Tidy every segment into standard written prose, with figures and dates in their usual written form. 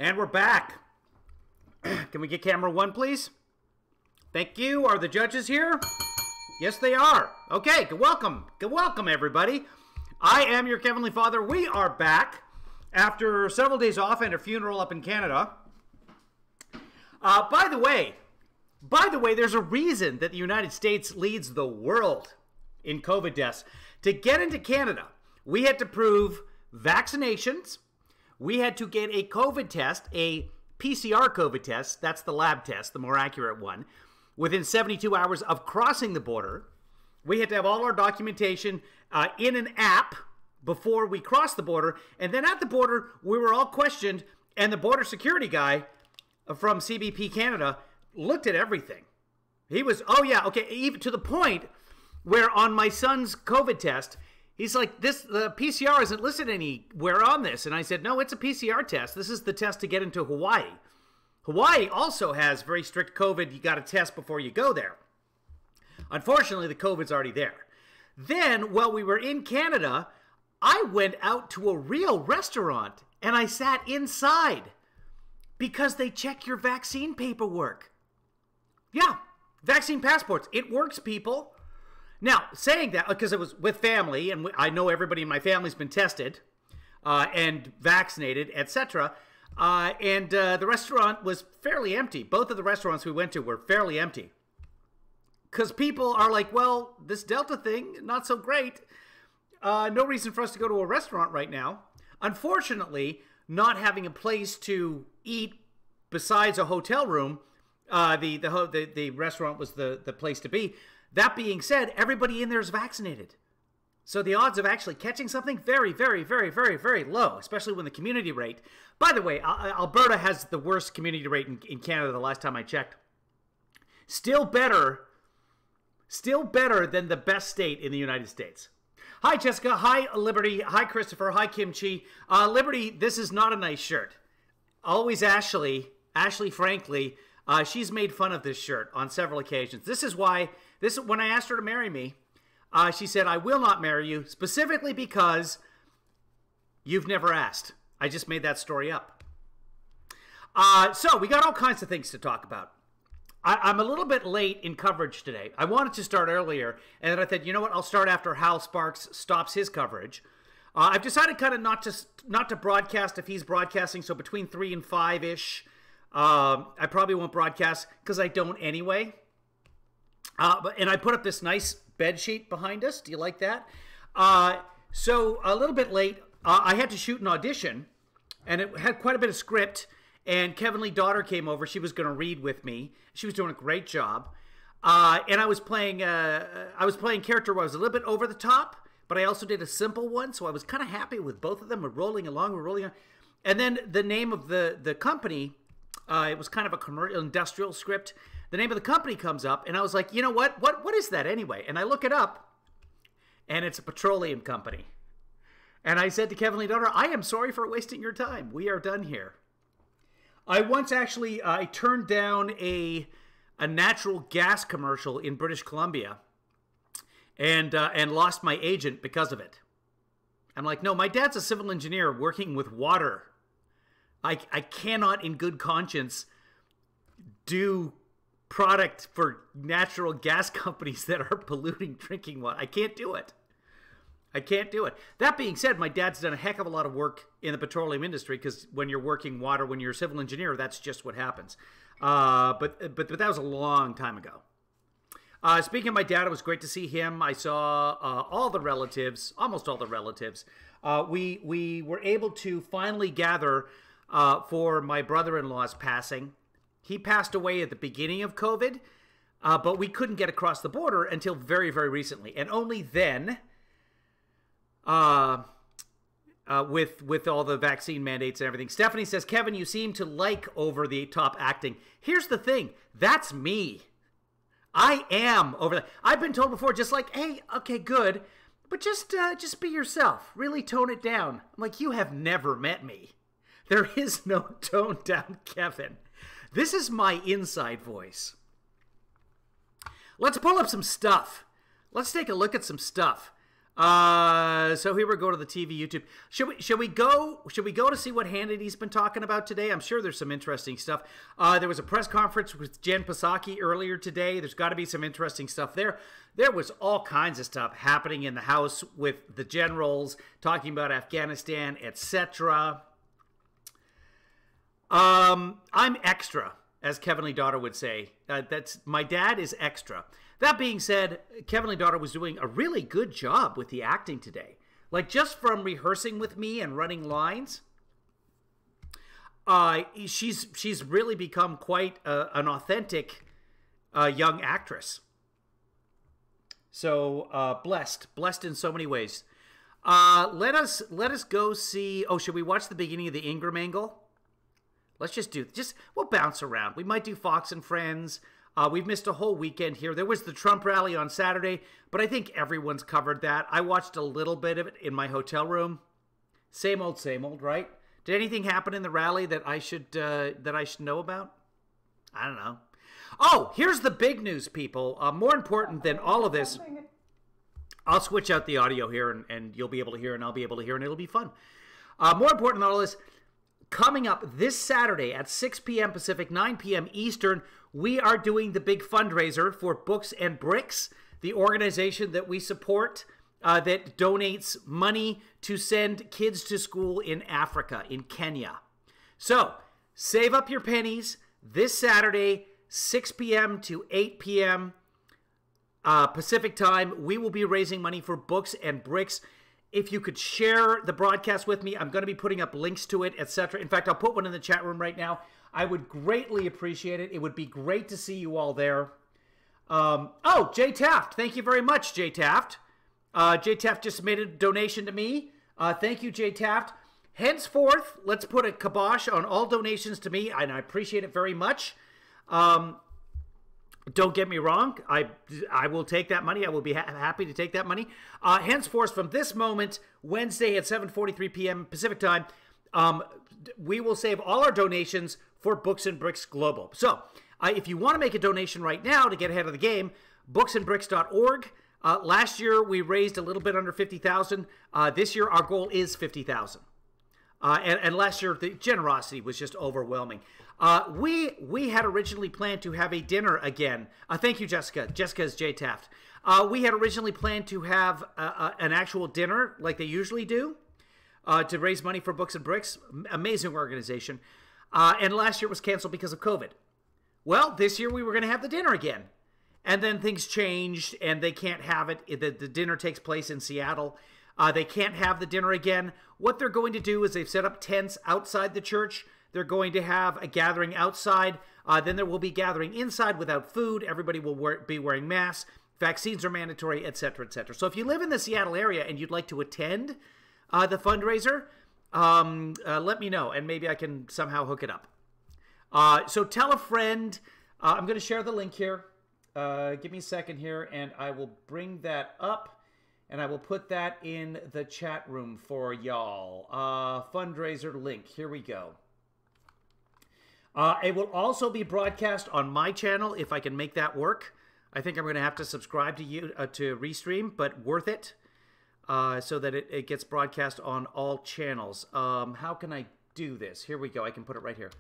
And we're back. Can we get camera one, please? Thank you. Are the judges here? Yes, they are. Okay, good welcome. Good welcome, everybody. I am your Heavenly Father. We are back after several days off and a funeral up in Canada. By the way, there's a reason that the United States leads the world in COVID deaths. To get into Canada, we had to prove vaccinations. We had to get a COVID test, a PCR COVID test, that's the lab test, the more accurate one, within 72 hours of crossing the border. We had to have all our documentation in an app before we crossed the border. And then at the border, we were all questioned, and the border security guy from CBP Canada looked at everything. He was, oh yeah, okay, even to the point where on my son's COVID test, he's like, the PCR isn't listed anywhere on this. And I said, no, it's a PCR test. This is the test to get into Hawaii. Hawaii also has very strict COVID. You got to test before you go there. Unfortunately, the COVID's already there. Then, while we were in Canada, I went out to a real restaurant and I sat inside because they check your vaccine paperwork. Yeah, vaccine passports. It works, people. Now, saying that, because it was with family, and I know everybody in my family's been tested and vaccinated, etc., and the restaurant was fairly empty. Both of the restaurants we went to were fairly empty. Because people are like, well, this Delta thing, not so great. No reason for us to go to a restaurant right now. Unfortunately, not having a place to eat besides a hotel room, the restaurant was the place to be. That being said, everybody in there is vaccinated. So the odds of actually catching something, very, very, very, very, very low, especially when the community rate. By the way, Alberta has the worst community rate in Canada the last time I checked. Still better than the best state in the United States. Hi, Jessica. Hi, Liberty. Hi, Christopher. Hi, Kimchi. Liberty, this is not a nice shirt. Always Ashley, frankly, she's made fun of this shirt on several occasions. This is when I asked her to marry me, she said, I will not marry you, specifically because you've never asked. I just made that story up. So we got all kinds of things to talk about. I'm a little bit late in coverage today. I wanted to start earlier, and then I thought, you know what, I'll start after Hal Sparks stops his coverage. I've decided kind of not to broadcast if he's broadcasting, so between 3 and 5-ish. I probably won't broadcast because I don't anyway. And I put up this nice bed sheet behind us. Do you like that? So a little bit late, I had to shoot an audition, and it had quite a bit of script. And Kevin Lee Daughter came over. She was going to read with me. She was doing a great job. And I was playing character where I was a little bit over the top, but I also did a simple one. So I was kind of happy with both of them. We're rolling along. And then the name of the company, it was kind of a commercial industrial script. The name of the company comes up, and I was like, you know what? What is that anyway? And I look it up, and it's a petroleum company. And I said to Kevin Lee Daughter, I am sorry for wasting your time. We are done here. I once actually I turned down a natural gas commercial in British Columbia and lost my agent because of it. I'm like, no, my dad's a civil engineer working with water. I cannot in good conscience do product for natural gas companies that are polluting drinking water. I can't do it. I can't do it. That being said, my dad's done a heck of a lot of work in the petroleum industry because when you're working water, when you're a civil engineer, that's just what happens. But that was a long time ago. Speaking of my dad, it was great to see him. I saw all the relatives, almost all the relatives. We were able to finally gather for my brother-in-law's passing. He passed away at the beginning of COVID, but we couldn't get across the border until very, very recently. And only then, with all the vaccine mandates and everything. Stephanie says, Kevin, you seem to like over-the-top acting. Here's the thing. That's me. I am over that. I've been told before, just like, hey, okay, good, but just be yourself. Really tone it down. I'm like, you have never met me. There is no tone down, Kevin. This is my inside voice. Let's pull up some stuff. Let's take a look at some stuff. So here we go to the TV, YouTube. Should we go to see what Hannity's been talking about today? I'm sure there's some interesting stuff. There was a press conference with Jen Psaki earlier today. There's got to be some interesting stuff there. There was all kinds of stuff happening in the House with the generals talking about Afghanistan, etc. I'm extra, as Kevin Lee Daughter would say. That's my dad is extra. That being said, Kevin Lee Daughter was doing a really good job with the acting today. Like, just from rehearsing with me and running lines, she's really become quite an authentic young actress. So blessed in so many ways. Let us go see. Oh, should we watch the beginning of the Ingram angle? Let's we'll bounce around. We might do Fox and Friends. We've missed a whole weekend here. There was the Trump rally on Saturday, but I think everyone's covered that. I watched a little bit of it in my hotel room. Same old, right? Did anything happen in the rally that I should know about? I don't know. Oh, here's the big news, people. More important than all of this, I'll switch out the audio here, and you'll be able to hear, and I'll be able to hear, and it'll be fun. More important than all this, coming up this Saturday at 6 p.m. Pacific, 9 p.m. Eastern, we are doing the big fundraiser for Books and Bricks, the organization that we support that donates money to send kids to school in Africa, in Kenya. So, save up your pennies this Saturday, 6 p.m. to 8 p.m. Pacific time. We will be raising money for Books and Bricks. If you could share the broadcast with me, I'm going to be putting up links to it, etc. In fact, I'll put one in the chat room right now. I would greatly appreciate it. It would be great to see you all there. Oh, Jay Taft. Thank you very much, Jay Taft. Jay Taft just made a donation to me. Thank you, Jay Taft. Henceforth, let's put a kibosh on all donations to me, and I appreciate it very much. Don't get me wrong. I will take that money. I will be happy to take that money. Henceforth, from this moment, Wednesday at 7:43 p.m. Pacific time, we will save all our donations for Books and Bricks Global. So, if you want to make a donation right now to get ahead of the game, booksandbricks.org. Last year, we raised a little bit under $50,000. This year, our goal is $50,000. And last year, the generosity was just overwhelming. We had originally planned to have a dinner again. Thank you, Jessica. Jessica's J. Taft. We had originally planned to have an actual dinner like they usually do to raise money for Books and Bricks. Amazing organization. And last year it was canceled because of COVID. Well, this year we were going to have the dinner again. And then things changed and they can't have it. The dinner takes place in Seattle. They can't have the dinner again. What they're going to do is they've set up tents outside the church. They're going to have a gathering outside. Then there will be gathering inside without food. Everybody will be wearing masks. Vaccines are mandatory, etc., etc. So if you live in the Seattle area and you'd like to attend the fundraiser, let me know, and maybe I can somehow hook it up. So tell a friend. I'm going to share the link here. Give me a second here, and I will bring that up, and I will put that in the chat room for y'all. Fundraiser link. Here we go. It will also be broadcast on my channel if I can make that work. I think I'm going to have to subscribe to you to Restream, but worth it, so that it gets broadcast on all channels. How can I do this? Here we go. I can put it right here.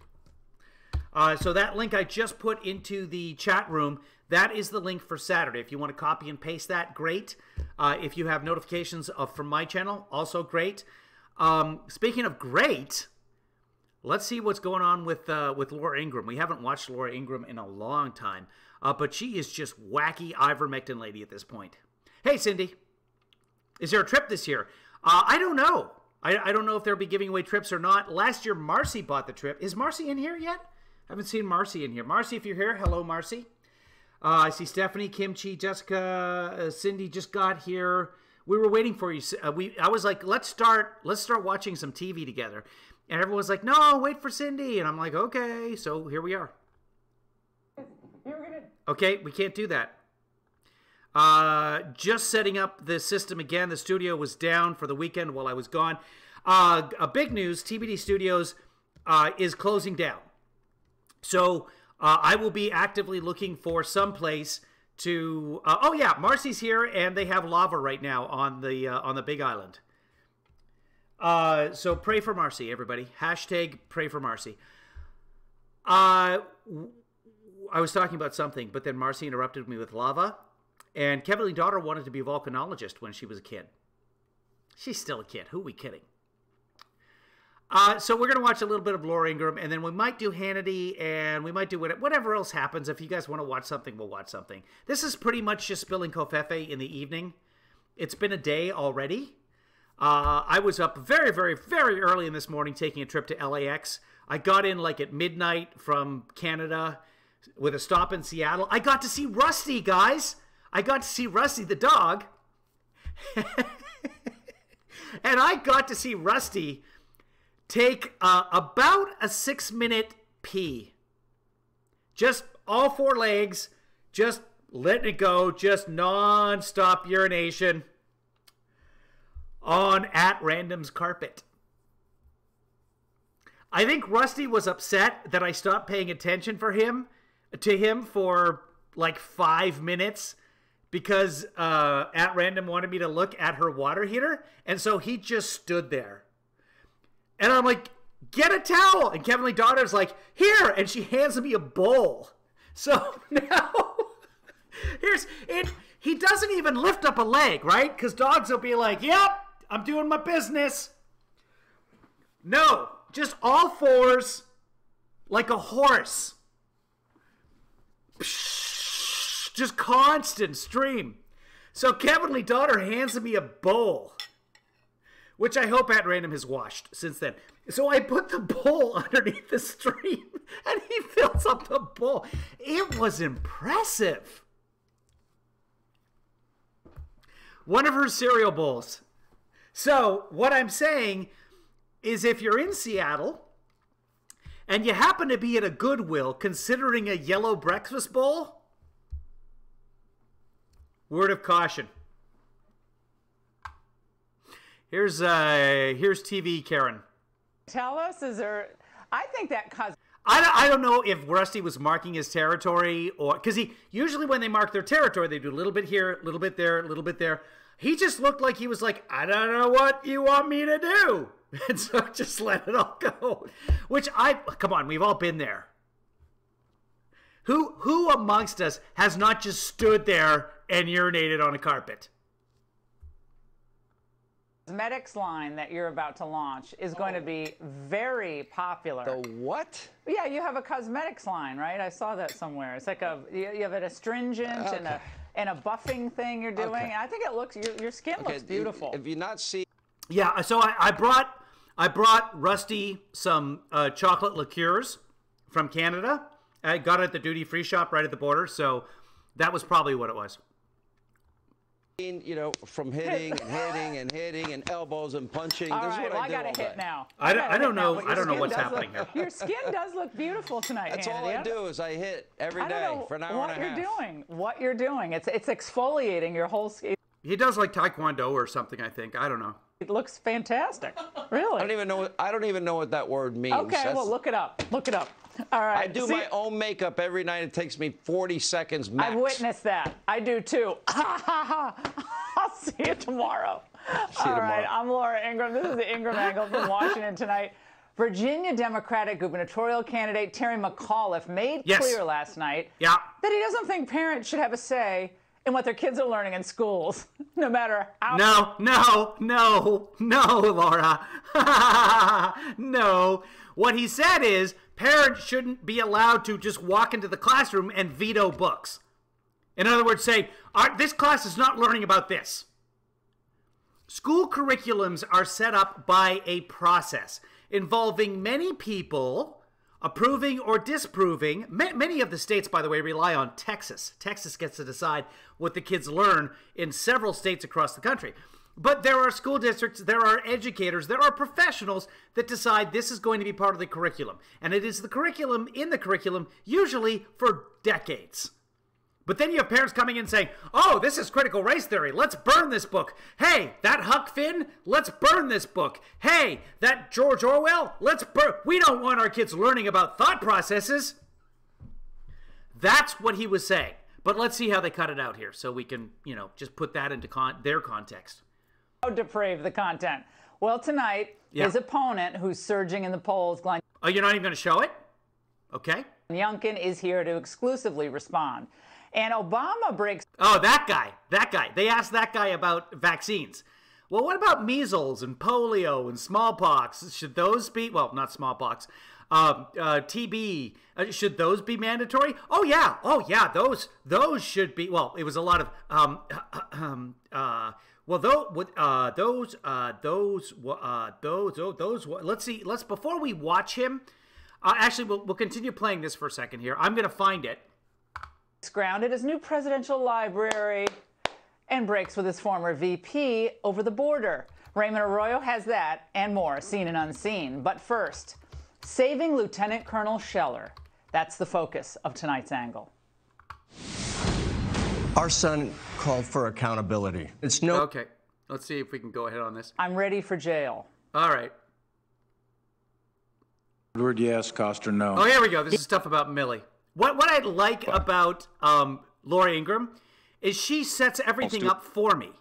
So that link I just put into the chat room, that is the link for Saturday. If you want to copy and paste that, great. If you have notifications from my channel, also great. Speaking of great, let's see what's going on with Laura Ingraham. We haven't watched Laura Ingraham in a long time, but she is just wacky ivermectin lady at this point. Hey, Cindy, is there a trip this year? I don't know. I don't know if they'll be giving away trips or not. Last year, Marcy bought the trip. Is Marcy in here yet? I haven't seen Marcy in here. Marcy, if you're here, hello, Marcy. I see Stephanie, Kimchi, Jessica, Cindy just got here. We were waiting for you. I was like, let's start watching some TV together. And everyone's like, no, wait for Cindy. And I'm like, okay. So here we are. Okay, we can't do that. Just setting up the system again. The studio was down for the weekend while I was gone. A big news, TBD Studios is closing down. So I will be actively looking for some place oh yeah, Marcy's here, and they have lava right now on the Big Island. So pray for Marcy, everybody. Hashtag pray for Marcy. I was talking about something, but then Marcy interrupted me with lava. And Kevin's daughter wanted to be a volcanologist when she was a kid. She's still a kid. Who are we kidding? So we're going to watch a little bit of Laura Ingraham, and then we might do Hannity, and we might do whatever else happens. If you guys want to watch something, we'll watch something. This is pretty much just spilling covfefe in the evening. It's been a day already. I was up very, very, very early in this morning taking a trip to LAX. I got in like at midnight from Canada with a stop in Seattle. I got to see Rusty, guys. I got to see Rusty the dog. And I got to see Rusty take about a 6-minute pee. Just all 4 legs, just letting it go, just non-stop urination on at random's carpet. I think Rusty was upset that I stopped paying attention to him for like 5 minutes because at random wanted me to look at her water heater, and so he just stood there. And I'm like, get a towel. And Kevin's daughter's like, here. And she hands me a bowl. So now, here's it. He doesn't even lift up a leg, right? Because dogs will be like, yep, I'm doing my business. No, just all 4s like a horse. Just constant stream. So Kevin's daughter hands me a bowl, which I hope at random has washed since then. So I put the bowl underneath the stream, and he fills up the bowl. It was impressive. One of her cereal bowls. So what I'm saying is if you're in Seattle and you happen to be at a Goodwill considering a yellow breakfast bowl, word of caution. Here's TV Karen. Tell us, is there? I think that I don't know if Rusty was marking his territory, or because he usually when they mark their territory they do a little bit here, a little bit there, a little bit there. He just looked like he was like, I don't know what you want me to do, and so just let it all go. Which come on, we've all been there. Who amongst us has not just stood there and urinated on a carpet? Cosmetics line that you're about to launch is going to be very popular. The what? Yeah, you have a cosmetics line, right? I saw that somewhere. It's like you have an astringent and a buffing thing you're doing. And I think it looks your skin looks beautiful. If you not see, yeah. So I brought Rusty some chocolate liqueurs from Canada. I got it at the duty-free shop right at the border. So that was probably what it was. You know, from hitting and elbows and punching. All This is right, what I got to hit now. I don't know what's happening here. Your skin does look beautiful tonight. That's Hannity. all I do is I hit every day for an hour and a half. What you're doing. It's exfoliating your whole skin. He does like Taekwondo or something, I think. I don't know. It looks fantastic. Really. I don't even know what that word means. Okay, well look it up. Look it up. All right. I do my own makeup every night. It takes me 40 seconds max. I've witnessed that. I do too. I'll see you tomorrow. All right. I'm Laura Ingraham. This is the Ingraham Angle from Washington tonight. Virginia Democratic gubernatorial candidate Terry McAuliffe made clear last night that he doesn't think parents should have a say in what their kids are learning in schools, no matter how. No, Laura. No. What he said is parents shouldn't be allowed to just walk into the classroom and veto books. In other words, say, this class is not learning about this. School curriculums are set up by a process involving many people approving or disproving. Many of the states, by the way, rely on Texas. Texas gets to decide what the kids learn in several states across the country. But there are school districts, there are educators, there are professionals that decide this is going to be part of the curriculum. And it is the curriculum in the curriculum, usually for decades. But then you have parents coming in saying, oh, this is critical race theory. Let's burn this book. Hey, that Huck Finn, let's burn this book. Hey, that George Orwell, let's burn. We don't want our kids learning about thought processes. That's what he was saying. But let's see how they cut it out here so we can, just put that into their context. How depraved the content. Well, tonight, his opponent, who's surging in the polls, Glenn. Oh, you're not even going to show it? Okay. Youngkin is here to exclusively respond. And Obama breaks. Oh, that guy. They asked that guy about vaccines. Well, what about measles and polio and smallpox? Should those be, well, not smallpox, TB, should those be mandatory? Oh yeah, those should be, well, it was a lot of, before we watch him, actually, we'll continue playing this for a second here. I'm going to find it. Grounded his new presidential library and breaks with his former VP over the border. Raymond Arroyo has that and more, seen and unseen. But first, saving Lieutenant Colonel Scheller. That's the focus of tonight's angle. Our son called for accountability. It's no. Okay, let's see if we can go ahead on this. I'm ready for jail. All right. Edward, yes. Coster, no. Oh, here we go. This is stuff about Millie. What I like about Laura Ingraham is she sets everything up for me.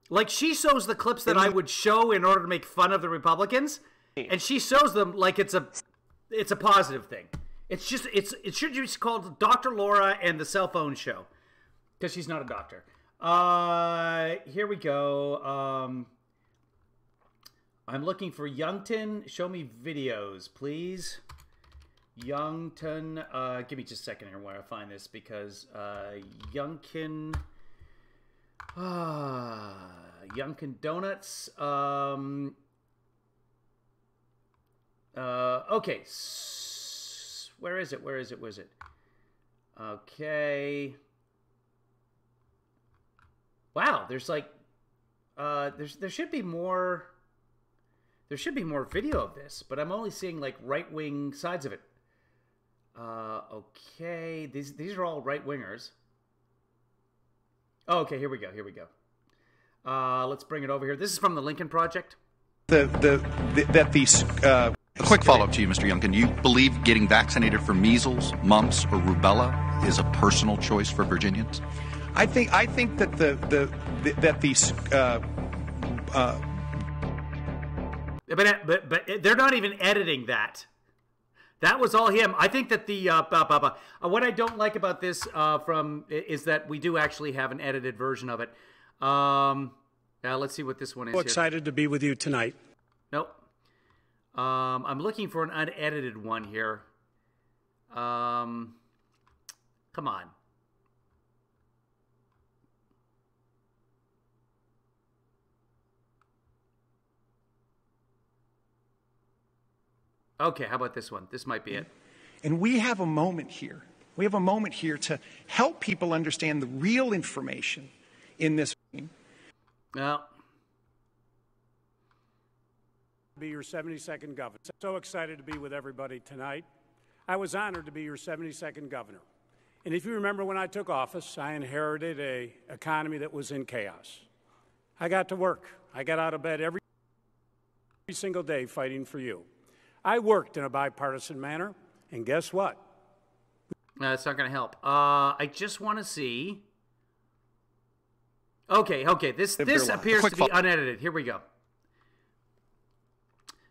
Like, she shows the clips that I would show in order to make fun of the Republicans, and she shows them like it's a positive thing. It should be called Dr. Laura and the Cell Phone Show, because she's not a doctor. Here we go. I'm looking for Youngkin. Show me videos, please. Youngkin, give me just a second here where I find this, because Youngkin Donuts. Okay, where is it? Okay. Wow, there's like, there should be more. There should be more video of this, but I'm only seeing like right-wing sides of it. Okay, these are all right-wingers. Oh, okay, here we go. Let's bring it over here. This is from the Lincoln Project. A quick follow-up to you, Mr. Youngkin. Do you believe getting vaccinated for measles, mumps, or rubella is a personal choice for Virginians? I think that But they're not even editing that. That was all him. I think that the what I don't like about this is that we do actually have an edited version of it. Let's see what this one is. So excited to be with you tonight. Nope. I'm looking for an unedited one here. Come on. Okay, how about this one? This might be it. And we have a moment here. We have a moment here to help people understand the real information in this. Well, be your 72nd governor. So excited to be with everybody tonight. I was honored to be your 72nd governor. And if you remember when I took office, I inherited an economy that was in chaos. I got to work. I got out of bed every single day fighting for you. I worked in a bipartisan manner, and guess what? That's not going to help. I just want to see. Okay. This appears to be unedited. Here we go.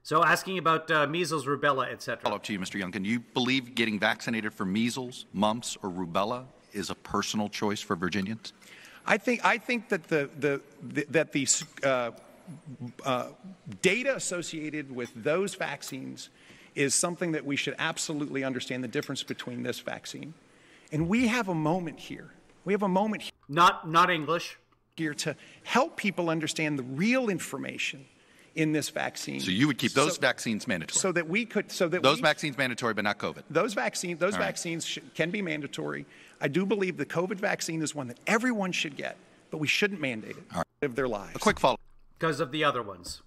So asking about measles, rubella, etc. Follow up to you, Mr. Youngkin. Do you believe getting vaccinated for measles, mumps, or rubella is a personal choice for Virginians? I think that the data associated with those vaccines is something that we should absolutely understand the difference between this vaccine. And we have a moment here. We have a moment here. Not English. Here to help people understand the real information in this vaccine. So you would keep those vaccines mandatory. So that we could those vaccines mandatory but not COVID. Those vaccines can be mandatory. I do believe the COVID vaccine is one that everyone should get, but we shouldn't mandate it. All right. Live their lives. A quick follow-up. Because of the other ones.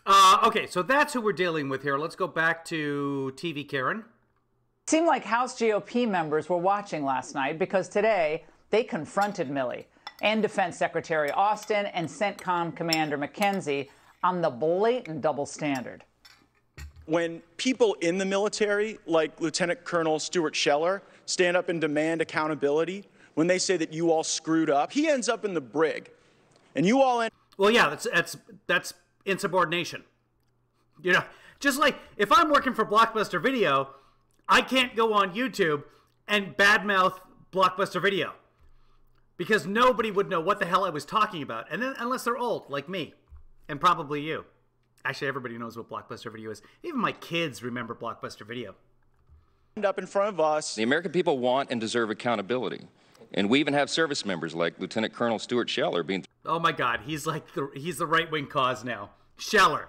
Okay, so that's who we're dealing with here. Let's go back to TV Karen. It seemed like House GOP members were watching last night because today they confronted Milley and Defense Secretary Austin and CENTCOM Commander McKenzie on the blatant double standard. When people in the military, like Lieutenant Colonel Stuart Scheller, stand up and demand accountability, when they say that you all screwed up, he ends up in the brig. And you all end. Well, yeah, that's insubordination. You know, just like if I'm working for Blockbuster Video, I can't go on YouTube and badmouth Blockbuster Video because nobody would know what the hell I was talking about, and then unless they're old like me and probably you. Actually, everybody knows what Blockbuster Video is. Even my kids remember Blockbuster Video. End up in front of us. The American people want and deserve accountability. And we even have service members like Lieutenant Colonel Stuart Scheller being... Oh my God, he's the right-wing cause now. Scheller,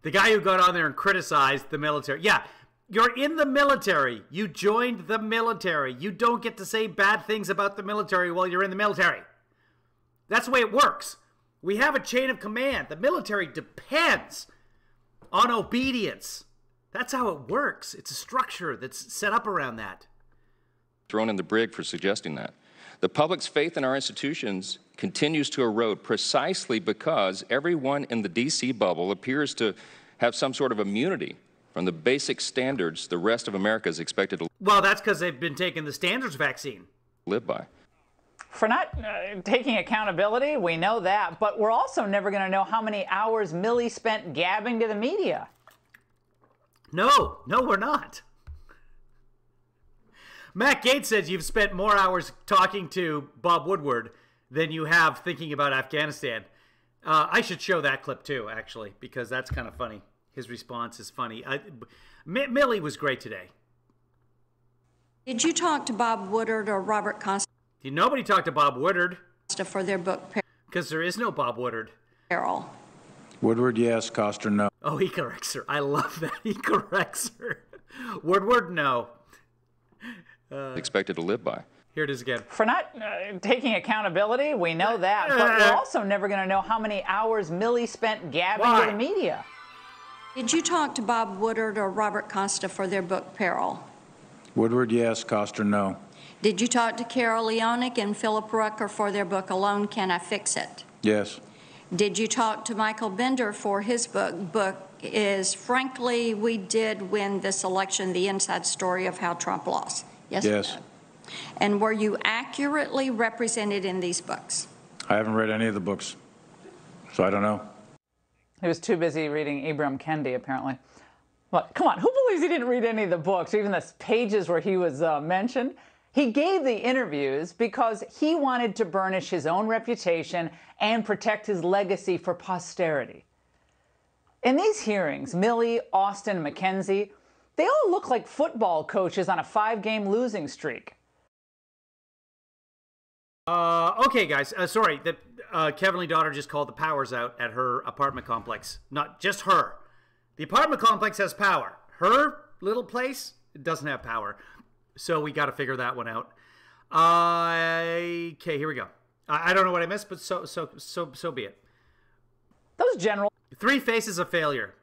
the guy who got on there and criticized the military. Yeah, you're in the military. You joined the military. You don't get to say bad things about the military while you're in the military. That's the way it works. We have a chain of command. The military depends on obedience. That's how it works. It's a structure that's set up around that. Thrown in the brig for suggesting that. The public's faith in our institutions continues to erode precisely because everyone in the D.C. bubble appears to have some sort of immunity from the basic standards the rest of America is expected to Well, that's because they've been taking the standards vaccine. Live by. For not taking accountability, we know that, but we're also never going to know how many hours Milley spent gabbing to the media. No, we're not. Matt Gaetz says you've spent more hours talking to Bob Woodward than you have thinking about Afghanistan. I should show that clip too, actually, because that's kind of funny. His response is funny. Milley was great today. Did you talk to Bob Woodward or Robert Costa? Nobody talked to Bob Woodward. For their book, because there is no Bob Woodward. Peril. Woodward, yes. Costa, no. Oh, he corrects her. I love that. He corrects her. Woodward, no. Expected to live by. Here it is again. For not taking accountability, we know that, but we're also never going to know how many hours Milley spent gabbing to the media. Did you talk to Bob Woodward or Robert Costa for their book, Peril? Woodward, yes. Costa, no. Did you talk to Carol Leonick and Philip Rucker for their book, Alone Can I Fix It? Yes. Did you talk to Michael Bender for his book is Frankly, We Did Win This Election, the Inside Story of How Trump Lost? Yes. Yes. And were you accurately represented in these books? I haven't read any of the books, so I don't know. He was too busy reading Ibram Kendi, apparently. But come on, who believes he didn't read any of the books, or even the pages where he was mentioned? He gave the interviews because he wanted to burnish his own reputation and protect his legacy for posterity. In these hearings, Milley, Austin, McKenzie, they all look like football coaches on a 5-game losing streak. Okay, guys. Sorry, Kevin Lee daughter just called the powers out at her apartment complex. Not just her. The apartment complex has power. Her little place doesn't have power. So we got to figure that one out. Okay, here we go. I don't know what I missed, but so be it. Those generals. 3 faces of failure.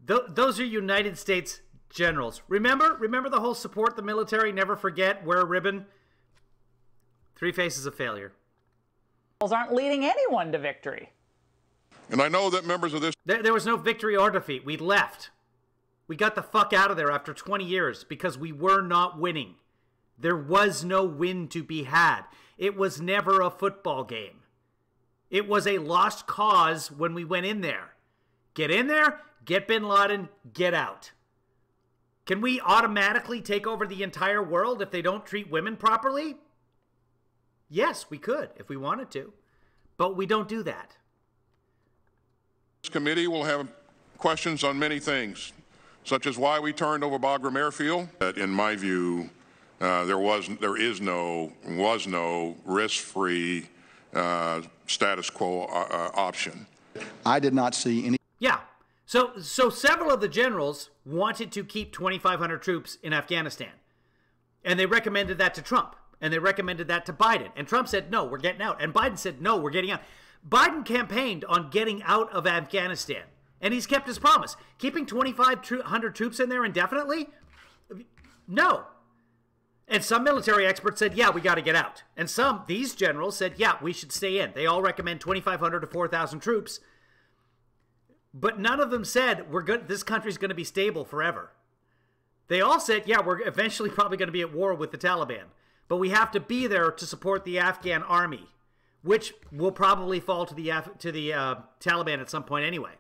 Those are United States generals. Remember the whole support the military, never forget, wear a ribbon. 3 faces of failure. Aren't leading anyone to victory. And I know that members of this... There was no victory or defeat. We left. We got the fuck out of there after 20 years because we were not winning. There was no win to be had. It was never a football game. It was a lost cause when we went in there. Get in there, get bin Laden, get out. Can we automatically take over the entire world if they don't treat women properly? Yes, we could if we wanted to, but we don't do that. This committee will have questions on many things, such as why we turned over Bagram Airfield. In my view, there is no risk-free status quo option. I did not see any. Yeah. So several of the generals wanted to keep 2,500 troops in Afghanistan, and they recommended that to Trump, and they recommended that to Biden, and Trump said, no, we're getting out, and Biden said, no, we're getting out. Biden campaigned on getting out of Afghanistan, and he's kept his promise. Keeping 2,500 troops in there indefinitely? No. And some military experts said, yeah, we got to get out. And these generals said, yeah, we should stay in. They all recommend 2,500 to 4,000 troops. But none of them said, this country's going to be stable forever. They all said, yeah, we're eventually probably going to be at war with the Taliban, but we have to be there to support the Afghan army, which will probably fall to the Taliban at some point anyway.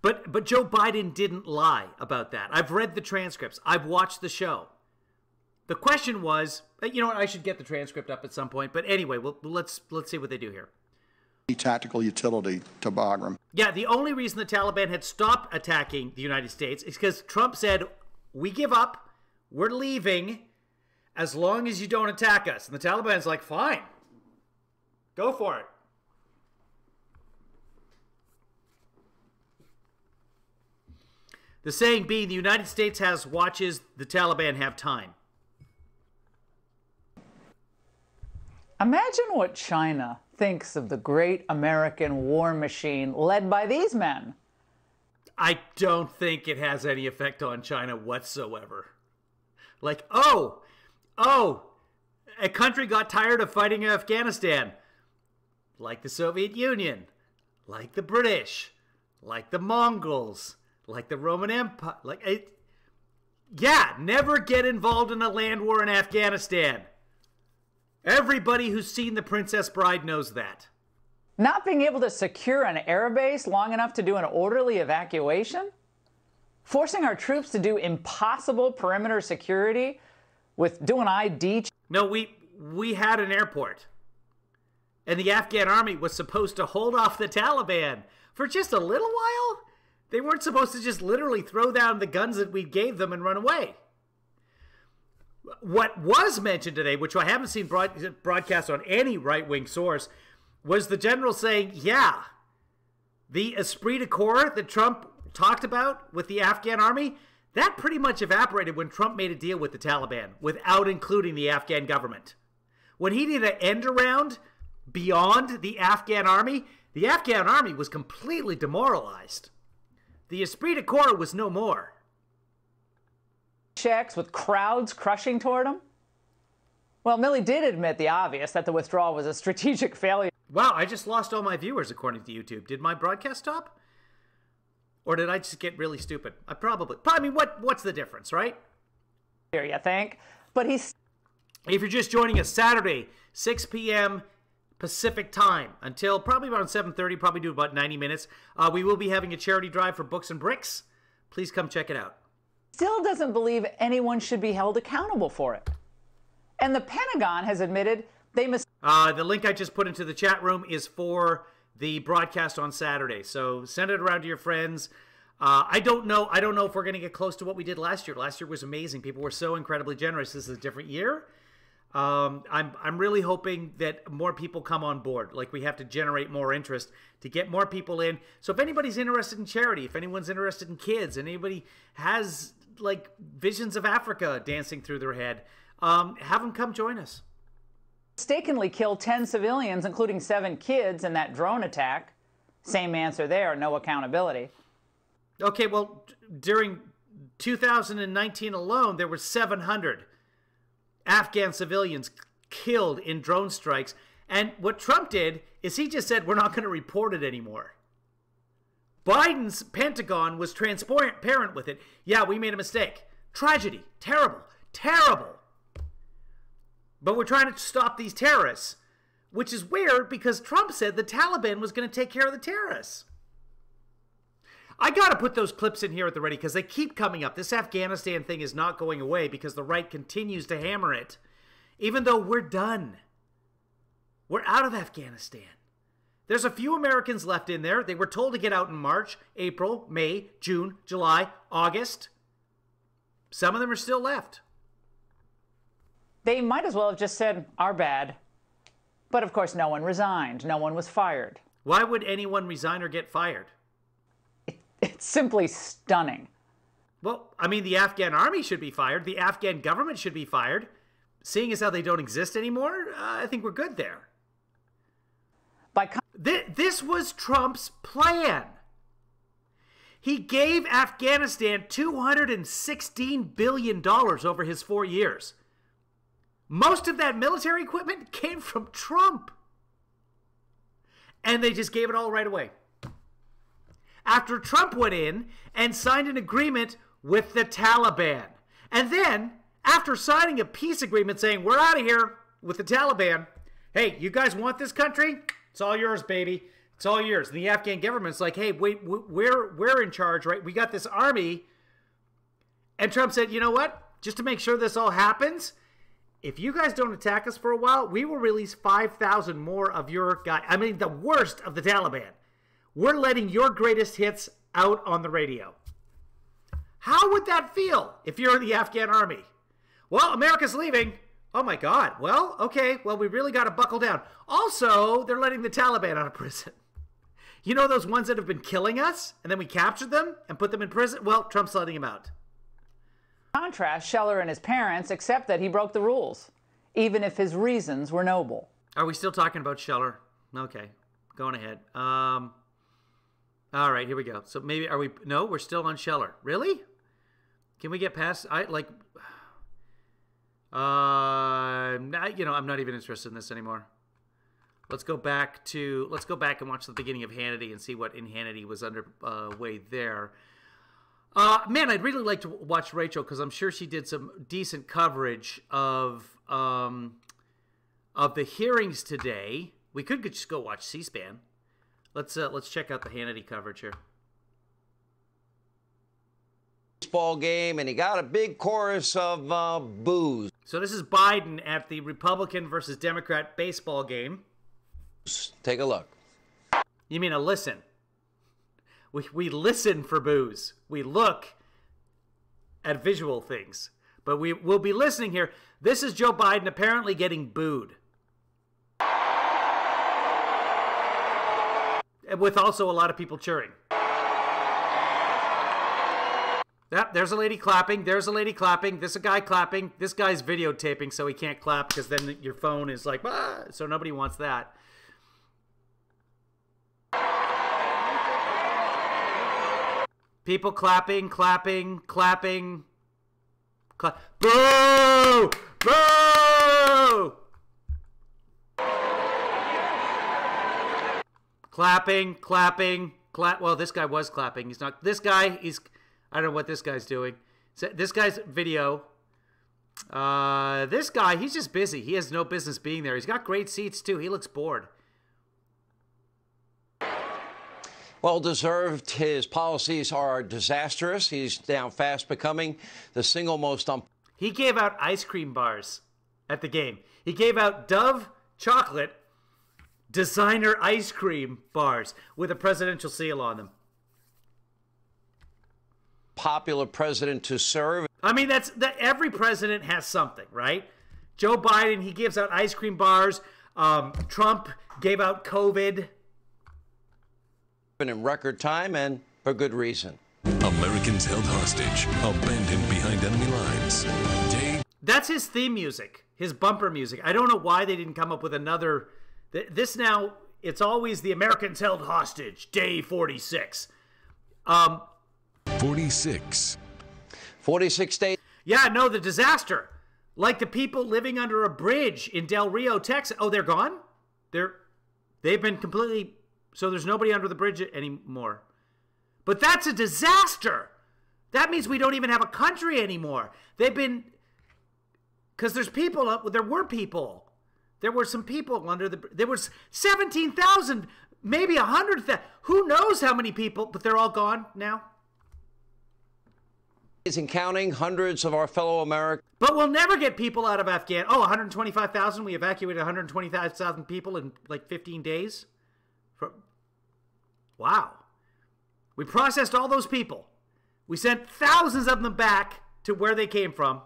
But Joe Biden didn't lie about that. I've read the transcripts. I've watched the show. The question was, you know what? I should get the transcript up at some point. But anyway, let's see what they do here. Tactical utility to Bagram. Yeah, the only reason the Taliban had stopped attacking the United States is because Trump said, we give up, we're leaving, as long as you don't attack us. And the Taliban's like, fine, go for it. The saying being, the United States has watches, the Taliban have time. Imagine what China thinks of the great American war machine led by these men. I don't think it has any effect on China whatsoever. Like, oh, a country got tired of fighting Afghanistan. Like the Soviet Union, like the British, like the Mongols, like the Roman Empire. Yeah, never get involved in a land war in Afghanistan. Everybody who's seen The Princess Bride knows that. Not being able to secure an airbase long enough to do an orderly evacuation? Forcing our troops to do impossible perimeter security with doing ID. No, we had an airport. And the Afghan army was supposed to hold off the Taliban for just a little while. They weren't supposed to just literally throw down the guns that we gave them and run away. What was mentioned today, which I haven't seen broadcast on any right-wing source, was the general saying, yeah, the esprit de corps that Trump talked about with the Afghan army, that pretty much evaporated when Trump made a deal with the Taliban without including the Afghan government. When he did an end around beyond the Afghan army was completely demoralized. The esprit de corps was no more. Checks with crowds crushing toward him? Well, Milley did admit the obvious, that the withdrawal was a strategic failure. Wow, I just lost all my viewers according to YouTube. Did my broadcast stop? Or did I just get really stupid? I mean, what's the difference, right? Here, you think? But he's... If you're just joining us, Saturday, 6 p.m. Pacific time, until probably around 7:30, probably do about 90 minutes, we will be having a charity drive for Books and Bricks. Please come check it out. Still doesn't believe anyone should be held accountable for it. And the Pentagon has admitted they must... The link I just put into the chat room is for the broadcast on Saturday. So send it around to your friends. I don't know if we're going to get close to what we did last year. Last year was amazing. People were so incredibly generous. This is a different year. I'm really hoping that more people come on board. Like, we have to generate more interest to get more people in. So if anybody's interested in charity, if anyone's interested in kids, anybody has like visions of Africa dancing through their head, have them come join us. Mistakenly killed 10 civilians, including 7 kids, in that drone attack. Same answer there, no accountability. Okay, well, during 2019 alone, there were 700 Afghan civilians killed in drone strikes. And what Trump did is he just said, we're not going to report it anymore. Biden's Pentagon was transparent with it. Yeah, we made a mistake. Tragedy. Terrible. Terrible. But we're trying to stop these terrorists, which is weird because Trump said the Taliban was going to take care of the terrorists. I got to put those clips in here at the ready because they keep coming up. This Afghanistan thing is not going away because the right continues to hammer it, even though we're done. We're out of Afghanistan. There's a few Americans left in there. They were told to get out in March, April, May, June, July, August. Some of them are still left. They might as well have just said, our bad. But of course, no one resigned. No one was fired. Why would anyone resign or get fired? It's simply stunning. Well, I mean, the Afghan army should be fired. The Afghan government should be fired. Seeing as how they don't exist anymore, I think we're good there. This was Trump's plan. He gave Afghanistan $216 billion over his 4 years. Most of that military equipment came from Trump. And they just gave it all right away. After Trump went in and signed an agreement with the Taliban. And then, after signing a peace agreement saying, we're out of here with the Taliban, hey, you guys want this country? It's all yours, baby. It's all yours. And the Afghan government's like, hey, wait, we're in charge, right? We got this army. And Trump said, you know what? Just to make sure this all happens, if you guys don't attack us for a while, we will release 5,000 more of your guys. I mean, the worst of the Taliban. We're letting your greatest hits out on the radio. How would that feel if you're in the Afghan army? Well, America's leaving. Oh my God. Well, okay. Well, we really got to buckle down. Also, they're letting the Taliban out of prison. You know those ones that have been killing us? And then we captured them and put them in prison? Well, Trump's letting them out. In contrast, Scheller and his parents accept that he broke the rules, even if his reasons were noble. Are we still talking about Scheller? Okay, going ahead. All right, here we go. So maybe are we? No, we're still on Scheller. Really? Can we get past? I'm not even interested in this anymore. Let's go back and watch the beginning of Hannity and see what in Hannity was underway there. Man, I'd really like to watch Rachel because I'm sure she did some decent coverage of the hearings today. We could just go watch C-SPAN. Let's check out the Hannity coverage here. Baseball game, and he got a big chorus of boos. So this is Biden at the Republican versus Democrat baseball game. Take a look. You mean a listen? We listen for boos. We look at visual things. But we'll be listening here. This is Joe Biden apparently getting booed. With also a lot of people cheering. Yep, there's a lady clapping. There's a lady clapping. There's a guy clapping. This guy's videotaping, so he can't clap because then your phone is like, ah, so nobody wants that. People clapping, clapping, clapping. Boo! Boo! Clapping, clapping, clap. Well, this guy was clapping. He's not. This guy, I don't know what this guy's doing. So this guy's video. This guy, he's just busy. He has no business being there. He's got great seats, too. He looks bored. Well deserved. His policies are disastrous. He's now fast becoming the single most... He gave out ice cream bars at the game. He gave out Dove chocolate designer ice cream bars with a presidential seal on them. Popular president to serve. I mean, every president has something, right? Joe Biden, he gives out ice cream bars. Trump gave out COVID. In record time and for good reason. Americans held hostage, abandoned behind enemy lines. That's his theme music, his bumper music. I don't know why they didn't come up with another. This now, it's always the Americans held hostage, day 46. 46. 46 days. Yeah, no, the disaster. Like the people living under a bridge in Del Rio, Texas. Oh, they're gone? They've been completely... So there's nobody under the bridge anymore. But that's a disaster. That means we don't even have a country anymore. They've been... Because there's people... There were people. There were some people under the... There was 17,000, maybe 100,000. Who knows how many people, but they're all gone now. And counting, hundreds of our fellow Americans. But we'll never get people out of Afghanistan. Oh, 125,000? We evacuated 125,000 people in like 15 days? Wow. We processed all those people. We sent thousands of them back to where they came from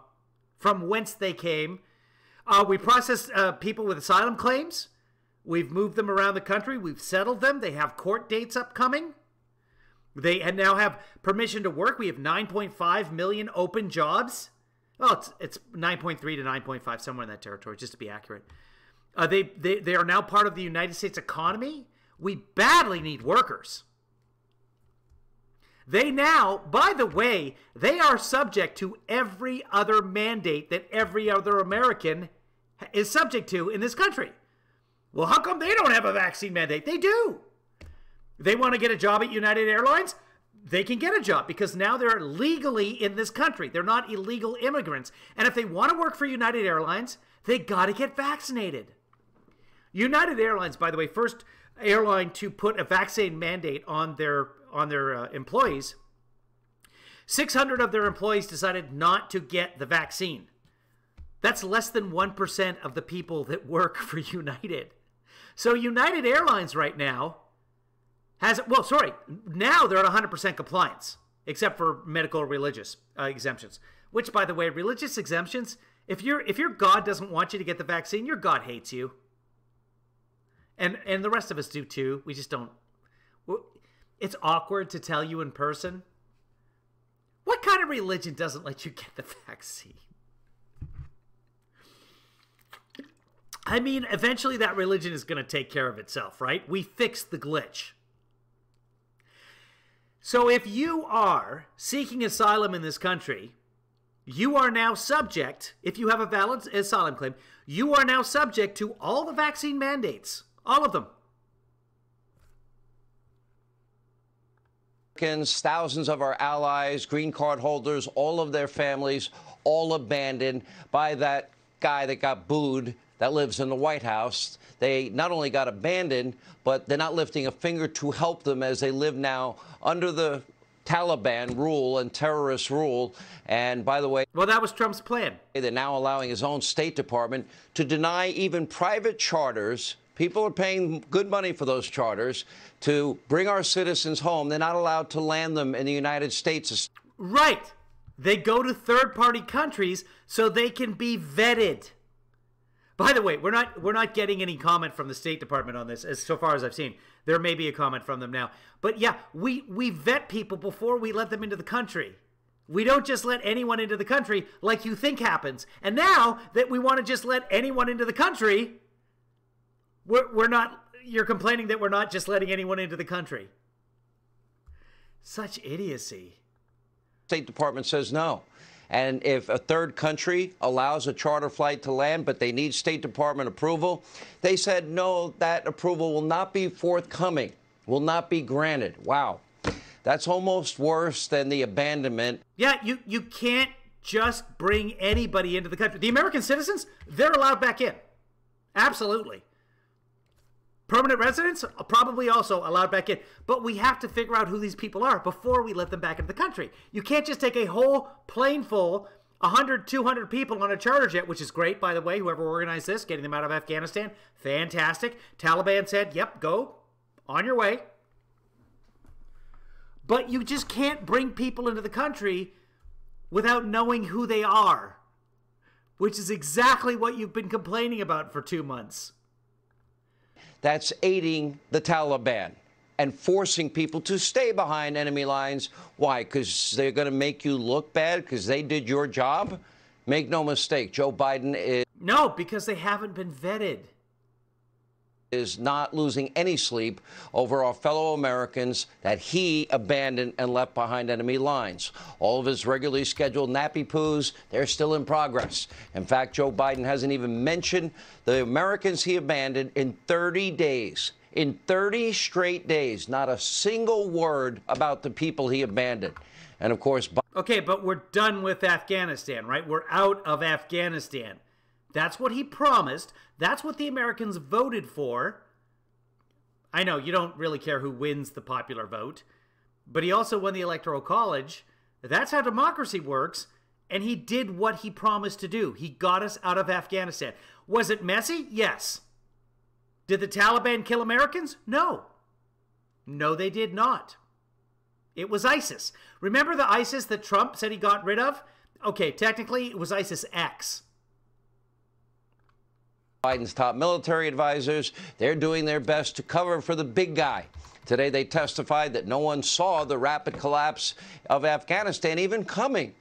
whence they came. We processed people with asylum claims. We've moved them around the country. We've settled them. They have court dates upcoming. They now have permission to work. We have 9.5 million open jobs. Well, it's 9.3 to 9.5, somewhere in that territory, just to be accurate. They are now part of the United States economy. We badly need workers. They now, by the way, they are subject to every other mandate that every other American is subject to in this country. Well, how come they don't have a vaccine mandate? They do. They want to get a job at United Airlines? they can get a job because now they're legally in this country. They're not illegal immigrants. And if they want to work for United Airlines, they got to get vaccinated. United Airlines, by the way, first airline to put a vaccine mandate on their employees. 600 of their employees decided not to get the vaccine. That's less than 1% of the people that work for United. So United Airlines right now now they're at 100% compliance, except for medical or religious exemptions. Which, by the way, religious exemptions, if your God doesn't want you to get the vaccine, your God hates you. And the rest of us do too. We just don't. It's awkward to tell you in person. What kind of religion doesn't let you get the vaccine? I mean, eventually that religion is going to take care of itself, right? We fixed the glitch. So if you are seeking asylum in this country, you are now subject, if you have a valid asylum claim, you are now subject to all the vaccine mandates. All of them. Thousands of our allies, green card holders, all of their families, all abandoned by that guy that got booed that lives in the White House. They not only got abandoned, but they're not lifting a finger to help them as they live now under the Taliban rule and terrorist rule. And by the way, well, that was Trump's plan. They're now allowing his own State Department to deny even private charters. People are paying good money for those charters to bring our citizens home. They're not allowed to land them in the United States. Right. They go to third-party countries so they can be vetted. By the way, we're not getting any comment from the State Department on this, as so far as I've seen. There may be a comment from them now. But yeah, we vet people before we let them into the country. We don't just let anyone into the country like you think happens. And now that we want to just let anyone into the country, you're complaining that we're not just letting anyone into the country. Such idiocy. State Department says no. And if a third country allows a charter flight to land, but they need State Department approval, they said no, that approval will not be forthcoming, will not be granted. Wow. That's almost worse than the abandonment. Yeah, you can't just bring anybody into the country. The American citizens, they're allowed back in. Absolutely. Permanent residents are probably also allowed back in. But we have to figure out who these people are before we let them back into the country. You can't just take a whole plane full, 100, 200 people on a charter jet, which is great, by the way, whoever organized this, getting them out of Afghanistan. Fantastic. Taliban said, yep, go. On your way. But you just can't bring people into the country without knowing who they are, which is exactly what you've been complaining about for 2 months. That's aiding the Taliban and forcing people to stay behind enemy lines. Why? Because they're going to make you look bad because they did your job? Make no mistake, Joe Biden is... No, because they haven't been vetted. ...is not losing any sleep over our fellow Americans that he abandoned and left behind enemy lines. All of his regularly scheduled nappy poos, they're still in progress. In fact, Joe Biden hasn't even mentioned the Americans he abandoned in 30 days. In 30 straight days, not a single word about the people he abandoned. And of course... Okay, but we're done with Afghanistan, right? We're out of Afghanistan. That's what he promised. That's what the Americans voted for. I know you don't really care who wins the popular vote, but he also won the Electoral College. That's how democracy works, and he did what he promised to do. He got us out of Afghanistan. Was it messy? Yes. Did the Taliban kill Americans? No. No, they did not. It was ISIS. Remember the ISIS that Trump said he got rid of? Okay, technically it was ISIS-X. Biden's top military advisors, they're doing their best to cover for the big guy. Today they testified that no one saw the rapid collapse of Afghanistan even coming,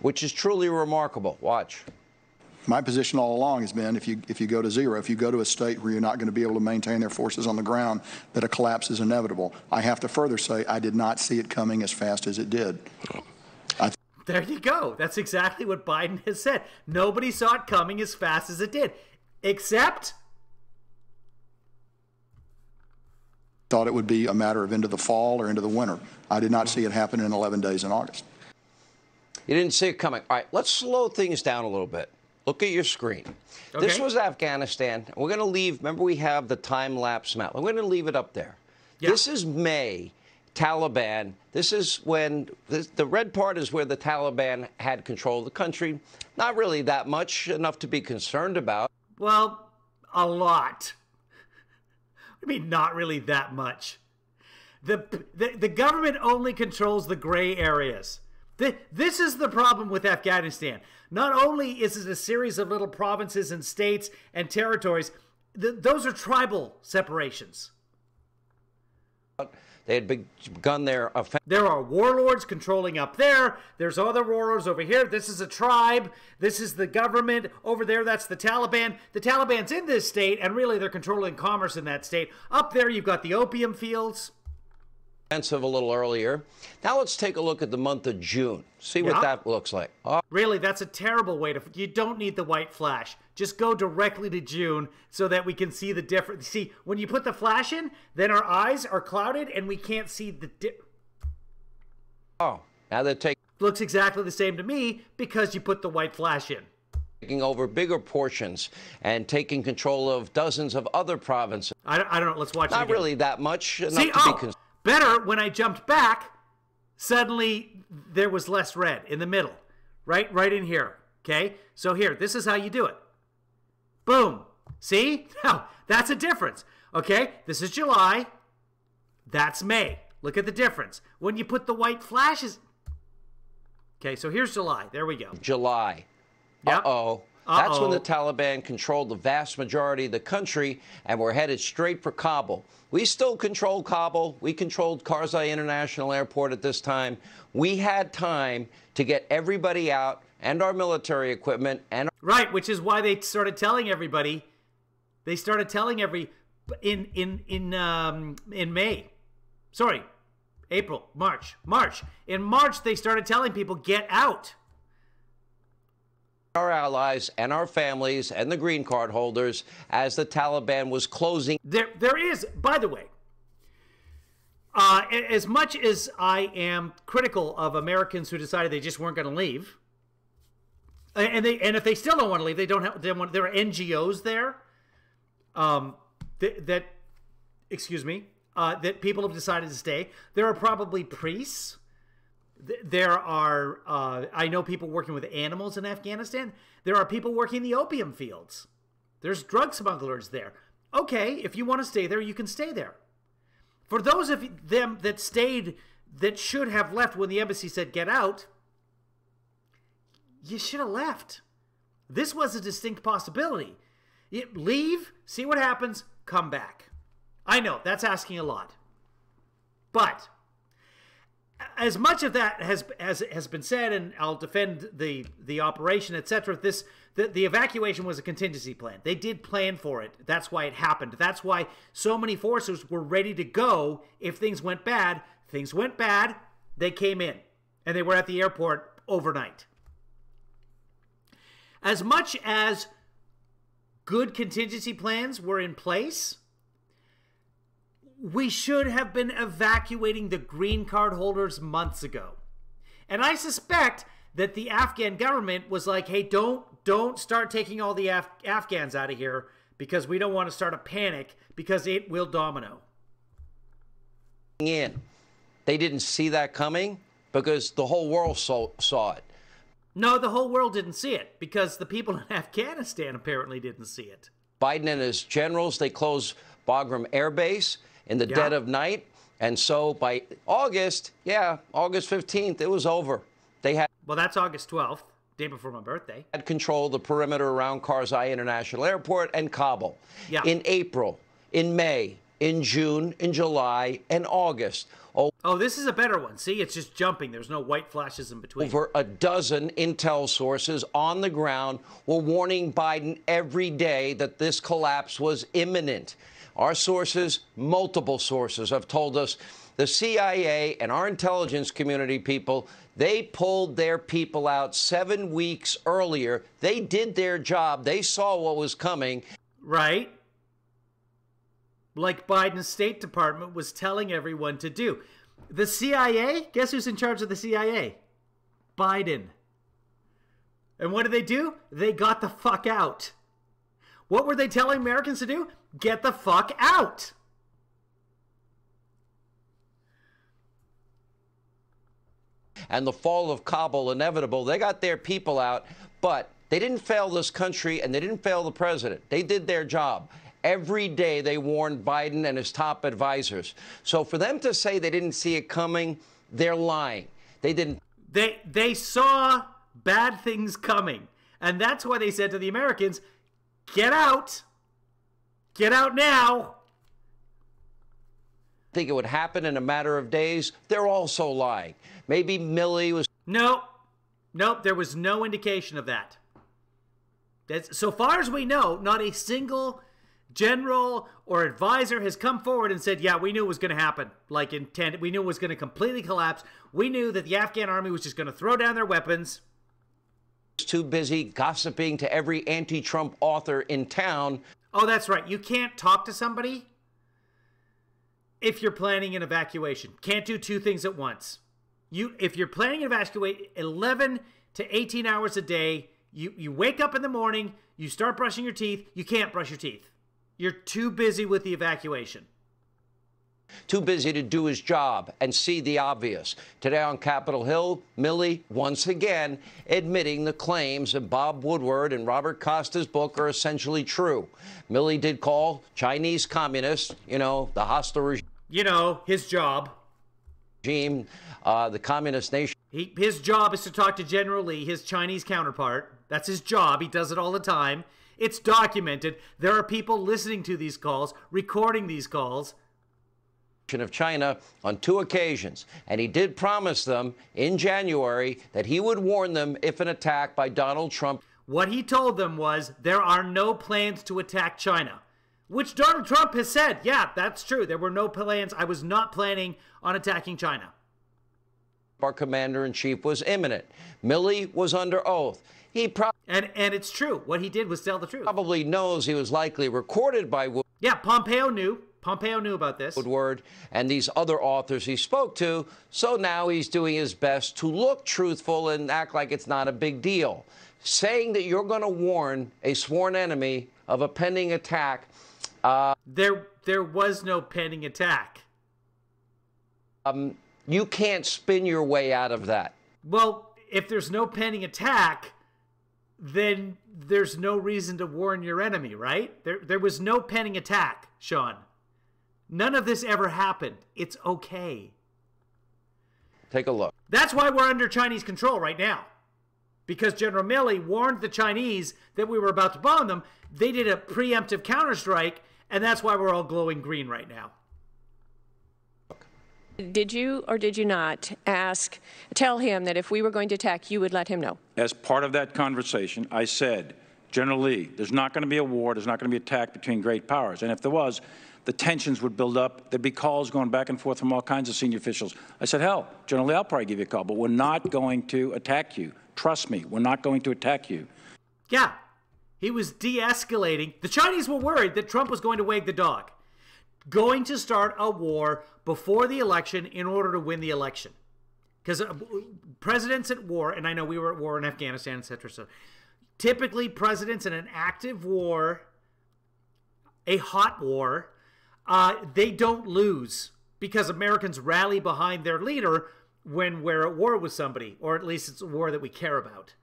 which is truly remarkable. Watch. My position all along has been if you go to zero, if you go to a state where you're not going to be able to maintain their forces on the ground, that a collapse is inevitable. I have to further say I did not see it coming as fast as it did. There you go. That's exactly what Biden has said. Nobody saw it coming as fast as it did. Except thought it would be a matter of into the fall or into the winter. I did not see it happen in 11 days in August. You didn't see it coming. All right, let's slow things down a little bit. Look at your screen. Okay. This was Afghanistan. We're going to leave, remember we have the time-lapse map. We're going to leave it up there. Yeah. This is May, Taliban. This is when, the red part is where the Taliban had control of the country. Not really that much, enough to be concerned about. Well, a lot. I mean, not really that much. The government only controls the gray areas. This is the problem with Afghanistan. Not only is it a series of little provinces and states and territories, those are tribal separations. They had begun their offense. There are warlords controlling up there. There's other warlords over here. This is a tribe. This is the government. Over there, that's the Taliban. The Taliban's in this state, and really they're controlling commerce in that state. Up there, you've got the opium fields. A little earlier. Now let's take a look at the month of June. See what that looks like. Oh. Really, that's a terrible way to... You don't need the white flash. Just go directly to June so that we can see the difference. See, when you put the flash in, then our eyes are clouded and we can't see the... Oh, now they're taking... Looks exactly the same to me because you put the white flash in. Taking over bigger portions and taking control of dozens of other provinces. I don't know. Let's watch it again. Not really that much. Enough see, to be better, when I jumped back, suddenly there was less red in the middle. Right in here. Okay? So here, this is how you do it. Boom. See? Now, that's a difference. Okay? This is July. That's May. Look at the difference. When you put the white flashes... Okay, so here's July. There we go. July. Yep. Uh-oh. That's when the Taliban controlled the vast majority of the country and were headed straight for Kabul. We still control Kabul. We controlled Karzai International Airport at this time. We had time to get everybody out and our military equipment and... Right, which is why they started telling everybody. They started telling in May. Sorry, April, March. In March, they started telling people, get out. Our allies and our families and the green card holders as the Taliban was closing. There is, by the way, as much as I am critical of Americans who decided they just weren't going to leave, and if they still don't want to leave, there are NGOs there that people have decided to stay. There are probably priests. There are, I know people working with animals in Afghanistan. There are people working the opium fields. There's drug smugglers there. Okay, if you want to stay there, you can stay there. For those of them that stayed, that should have left when the embassy said get out, you should have left. This was a distinct possibility. Leave, see what happens, come back. I know, that's asking a lot. But... as much of that has been said, and I'll defend the operation, etc., the evacuation was a contingency plan. They did plan for it. That's why it happened. That's why so many forces were ready to go if things went bad. Things went bad, they came in, and they were at the airport overnight. As much as good contingency plans were in place, we should have been evacuating the green card holders months ago. And I suspect that the Afghan government was like, hey, don't start taking all the Afghans out of here because we don't want to start a panic because it will domino. They didn't see that coming because the whole world saw it. No, the whole world didn't see it because the people in Afghanistan apparently didn't see it. Biden and his generals, they closed Bagram Air Base in the dead of night. And so by August 15th, it was over. They had... Well, that's August 12th, day before my birthday. Had control of the perimeter around Karzai International Airport and Kabul. Yeah. In April, in May, in June, in July, and August. Oh, this is a better one. See, it's just jumping. There's no white flashes in between. Over a dozen intel sources on the ground were warning Biden every day that this collapse was imminent. Our sources, multiple sources, have told us the CIA and our intelligence community people, they pulled their people out 7 weeks earlier. They did their job. They saw what was coming. Right. like Biden's State Department was telling everyone to do. The CIA, guess who's in charge of the CIA? Biden. And what did they do? They got the fuck out. What were they telling Americans to do? Get the fuck out. And the fall of Kabul inevitable. They got their people out, but they didn't fail this country and they didn't fail the president. They did their job. Every day they warned Biden and his top advisors. So for them to say they didn't see it coming, they're lying. They didn't. They saw bad things coming. And that's why they said to the Americans, get out. Get out now. Think it would happen in a matter of days. They're also lying. Maybe Milley was. Nope, there was no indication of that. So far as we know, not a single general or advisor has come forward and said, yeah, we knew it was going to happen. Like intended. We knew it was going to completely collapse. We knew that the Afghan army was just going to throw down their weapons. Too busy gossiping to every anti-Trump author in town. Oh, that's right. You can't talk to somebody if you're planning an evacuation. Can't do two things at once. If you're planning an evacuation 11 to 18 hours a day, you wake up in the morning, you start brushing your teeth, you can't brush your teeth. You're too busy with the evacuation. Too busy to do his job and see the obvious. Today on Capitol Hill, Milley once again admitting the claims in Bob Woodward and Robert Costa's book are essentially true. Milley did call Chinese communists, the hostile regime. His job. The communist nation. His job is to talk to General Lee, his Chinese counterpart. That's his job. He does it all the time. It's documented. There are people listening to these calls, recording these calls. Of China on 2 occasions, and he did promise them in January that he would warn them if an attack by Donald Trump. What he told them was there are no plans to attack China, which Donald Trump has said, yeah, that's true. There were no plans. I was not planning on attacking China. Our commander-in-chief was imminent. Milley was under oath. And it's true. What he did was tell the truth. Probably knows he was likely recorded by. Yeah, Pompeo knew. Pompeo knew about this. Woodward and these other authors he spoke to, so now he's doing his best to look truthful and act like it's not a big deal. Saying that you're going to warn a sworn enemy of a pending attack. There was no pending attack. You can't spin your way out of that. Well, if there's no pending attack, then there's no reason to warn your enemy, right? There was no pending attack, Sean. None of this ever happened. It's okay. Take a look. That's why we're under Chinese control right now. Because General Milley warned the Chinese that we were about to bomb them. They did a preemptive counterstrike, and that's why we're all glowing green right now. Did you or did you not tell him that if we were going to attack, you would let him know? As part of that conversation, I said, General Lee, there's not going to be a war, there's not going to be an attack between great powers. And if there was, the tensions would build up. There'd be calls going back and forth from all kinds of senior officials. I said, hell, General Lee, I'll probably give you a call, but we're not going to attack you. Trust me, we're not going to attack you. Yeah, he was de-escalating. The Chinese were worried that Trump was going to wag the dog, going to start a war before the election in order to win the election. Because presidents at war, and I know we were at war in Afghanistan, etc. So typically presidents in an active war, a hot war, they don't lose because Americans rally behind their leader when we're at war with somebody, or at least it's a war that we care about.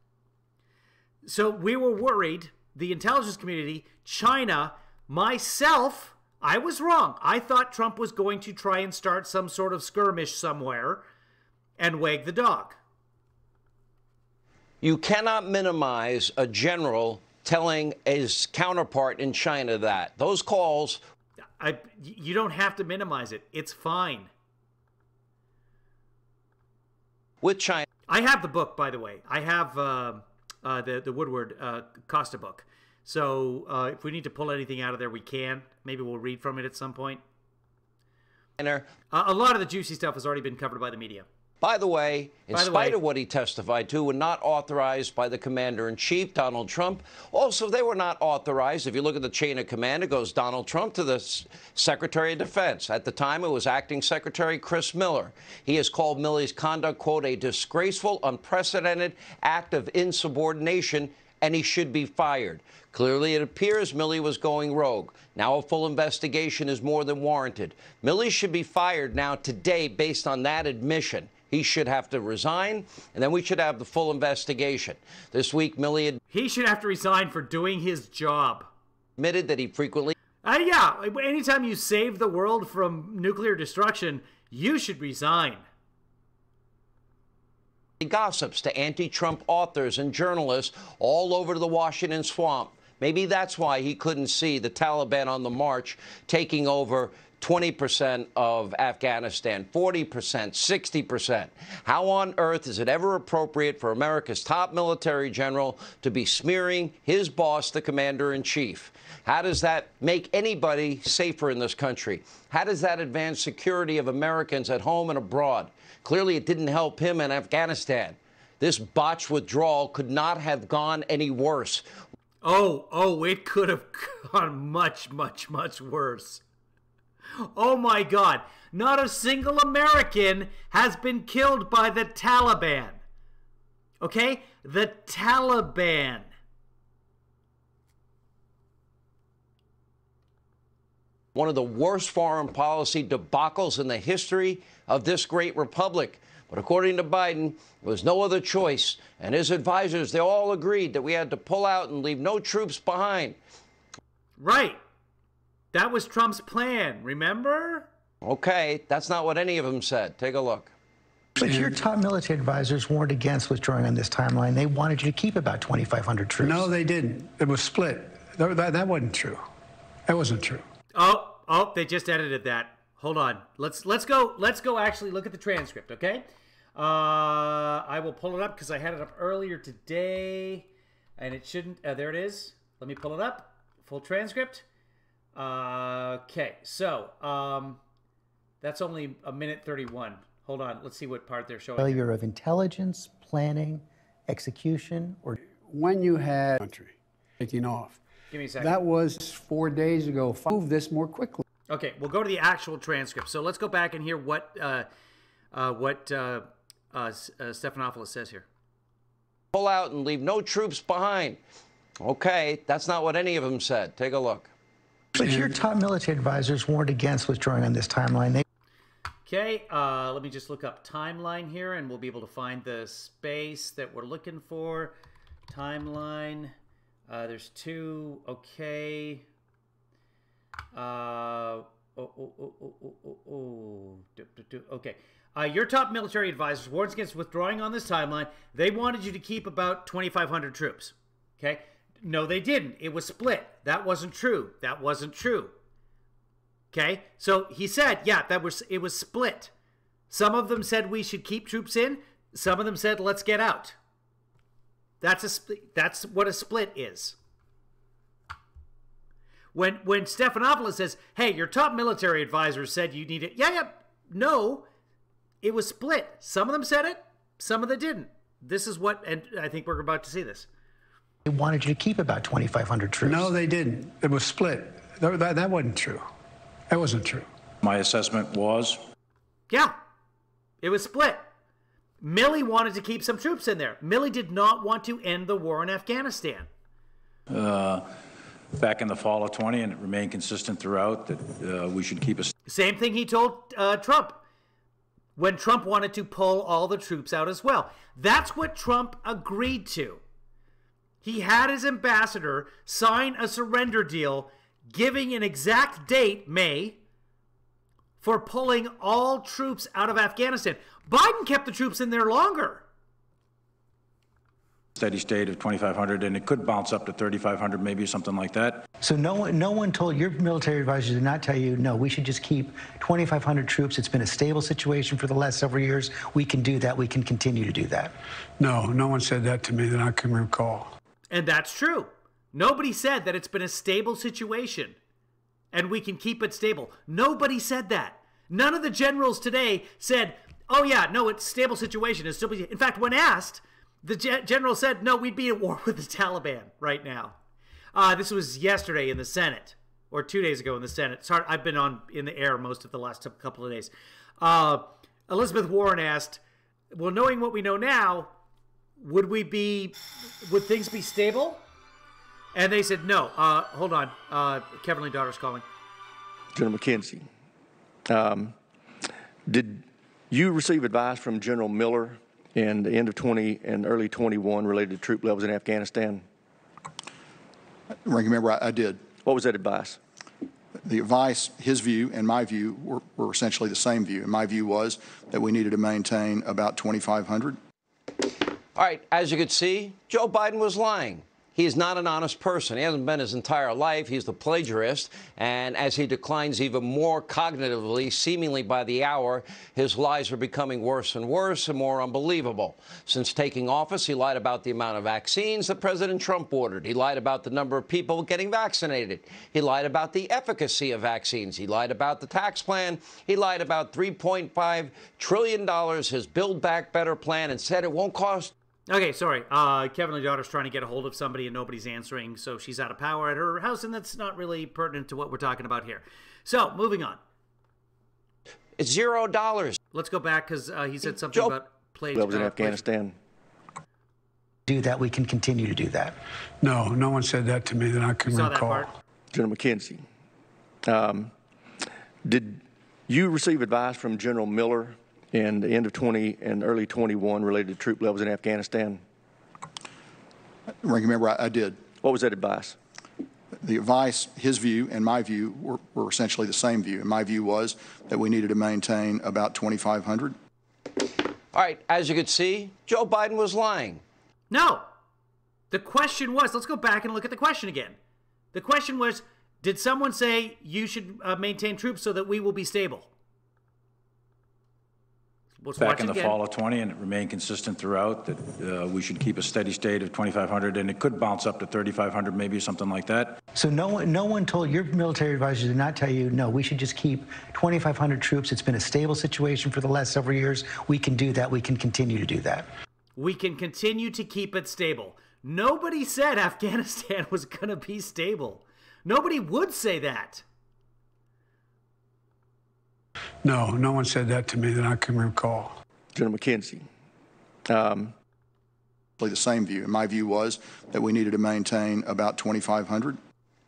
So we were worried, the intelligence community, China, myself, I was wrong. I thought Trump was going to try and start some sort of skirmish somewhere and wag the dog. You cannot minimize a general telling his counterpart in China that. Those calls... You don't have to minimize it. It's fine. With China... I have the book, by the way. I have the Woodward Costa book. So if we need to pull anything out of there, we can. Maybe we'll read from it at some point. A lot of the juicy stuff has already been covered by the media. By the way, in spite of what he testified to, were not authorized by the commander-in-chief, Donald Trump. Also, they were not authorized. If you look at the chain of command, it goes Donald Trump to the Secretary of Defense. At the time, it was Acting Secretary Chris Miller. He has called Milley's conduct, quote, a disgraceful, unprecedented act of insubordination, and he should be fired. Clearly, it appears Milley was going rogue. Now a full investigation is more than warranted. Milley should be fired now today based on that admission. He should have to resign, and then we should have the full investigation. This week, Milley he should have to resign for doing his job. Admitted that he frequently... Yeah, anytime you save the world from nuclear destruction, you should resign. Gossips to anti-Trump authors and journalists all over the Washington swamp. Maybe that's why he couldn't see the Taliban on the march taking over 20% of Afghanistan, 40%, 60%. How on earth is it ever appropriate for America's top military general to be smearing his boss, the commander-in-chief? How does that make anybody safer in this country? How does that advance security of Americans at home and abroad? Clearly, it didn't help him in Afghanistan. This botched withdrawal could not have gone any worse. Oh, it could have gone much, much, much worse. Oh my God, not a single American has been killed by the Taliban. Okay? The Taliban. One of the worst foreign policy debacles in the history of this great republic. But according to Biden, there was no other choice. And his advisors, they all agreed that we had to pull out and leave no troops behind. Right. That was Trump's plan, remember? Okay, that's not what any of them said. Take a look. But your top military advisors warned against withdrawing on this timeline. They wanted you to keep about 2,500 troops. No, they didn't. It was split. That wasn't true. That wasn't true. Oh, they just edited that. Hold on. Let's go actually look at the transcript, okay? I will pull it up because I had it up earlier today, and it shouldn't. There it is. Let me pull it up. Full transcript. Okay, so that's only a minute 31. Hold on. Let's see what part they're showing. Failure of intelligence, planning, execution, or when you had country taking off. Give me a second. That was 4 days ago. Move this more quickly. Okay, we'll go to the actual transcript. So let's go back and hear what Stephanopoulos says here. Pull out and leave no troops behind. Okay, that's not what any of them said. Take a look. But your top military advisors warned against withdrawing on this timeline. Okay, let me just look up timeline here, and we'll be able to find the space that we're looking for. Timeline. There's two. Okay. Okay. Your top military advisors warned against withdrawing on this timeline. They wanted you to keep about 2,500 troops. Okay. No, they didn't. It was split. That wasn't true. That wasn't true. Okay. So he said, yeah, it was split. Some of them said we should keep troops in. Some of them said let's get out. That's what a split is. When Stephanopoulos says, hey, your top military advisor said you need it. Yeah. No, it was split. Some of them said it. Some of them didn't. This is what, and I think we're about to see this. They wanted you to keep about 2,500 troops. No, they didn't. It was split. That wasn't true. That wasn't true. My assessment was? Yeah, it was split. Milley wanted to keep some troops in there. Milley did not want to end the war in Afghanistan. Back in the fall of 20, and it remained consistent throughout that we should keep a... Same thing he told Trump when Trump wanted to pull all the troops out as well. That's what Trump agreed to. He had his ambassador sign a surrender deal giving an exact date, May, for pulling all troops out of Afghanistan. Biden kept the troops in there longer. Steady state of 2,500, and it could bounce up to 3,500, maybe something like that. So no one told your military advisors did not tell you, no, we should just keep 2,500 troops. It's been a stable situation for the last several years. We can do that. We can continue to do that. No one said that to me that I can recall. And that's true. Nobody said that it's been a stable situation and we can keep it stable. Nobody said that. None of the generals today said, Oh, yeah, no, it's a stable situation. It's still, in fact, when asked, the general said, no, we'd be at war with the Taliban right now. This was yesterday in the Senate, or 2 days ago in the Senate. Sorry, I've been in the air most of the last couple of days. Elizabeth Warren asked, well, knowing what we know now, would things be stable? And they said no. Hold on. Kevin Lee Daughter's calling. General McKenzie, did you receive advice from General Miller in the end of 20 and early 21 related to troop levels in Afghanistan? Ranking Member, I did. What was that advice? The advice, his view and my view were essentially the same view. And my view was that we needed to maintain about 2,500. All right, as you could see, Joe Biden was lying. He's not an honest person. He hasn't been his entire life. He's the plagiarist. And as he declines even more cognitively, seemingly by the hour, his lies are becoming worse and worse and more unbelievable. Since taking office, he lied about the amount of vaccines that President Trump ordered. He lied about the number of people getting vaccinated. He lied about the efficacy of vaccines. He lied about the tax plan. He lied about $3.5 trillion, his Build Back Better plan, and said it won't cost. Okay, sorry. Kevin Lee Daughter's trying to get a hold of somebody and nobody's answering, so she's out of power at her house, and that's not really pertinent to what we're talking about here. So, moving on. It's $0. Let's go back because he said something about levels in Afghanistan. Do that, we can continue to do that. No, no one said that to me that I can recall. That part? General McKenzie, did you receive advice from General Miller in the end of 20 and early 21 related to troop levels in Afghanistan? Ranking Member, I did. What was that advice? The advice, his view and my view were essentially the same view. And my view was that we needed to maintain about 2,500. All right, as you could see, Joe Biden was lying. No. The question was, let's go back and look at the question again. The question was, did someone say you should maintain troops so that we will be stable? Back in the fall of 20, and it remained consistent throughout that we should keep a steady state of 2,500, and it could bounce up to 3,500, maybe something like that. So no one told, your military advisors did not tell you, no, we should just keep 2,500 troops. It's been a stable situation for the last several years. We can do that. We can continue to do that. We can continue to keep it stable. Nobody said Afghanistan was going to be stable. Nobody would say that. No, no one said that to me that I can recall. General McKenzie. The same view. And my view was that we needed to maintain about 2,500.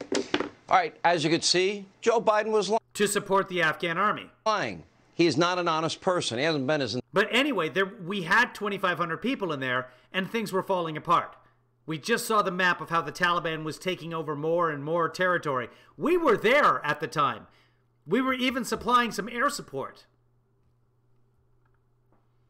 All right, as you could see, Joe Biden was lying. To support the Afghan army. Lying. He's not an honest person. He hasn't been his... But anyway, we had 2,500 people in there, and things were falling apart. We just saw the map of how the Taliban was taking over more and more territory. We were there at the time. We were even supplying some air support.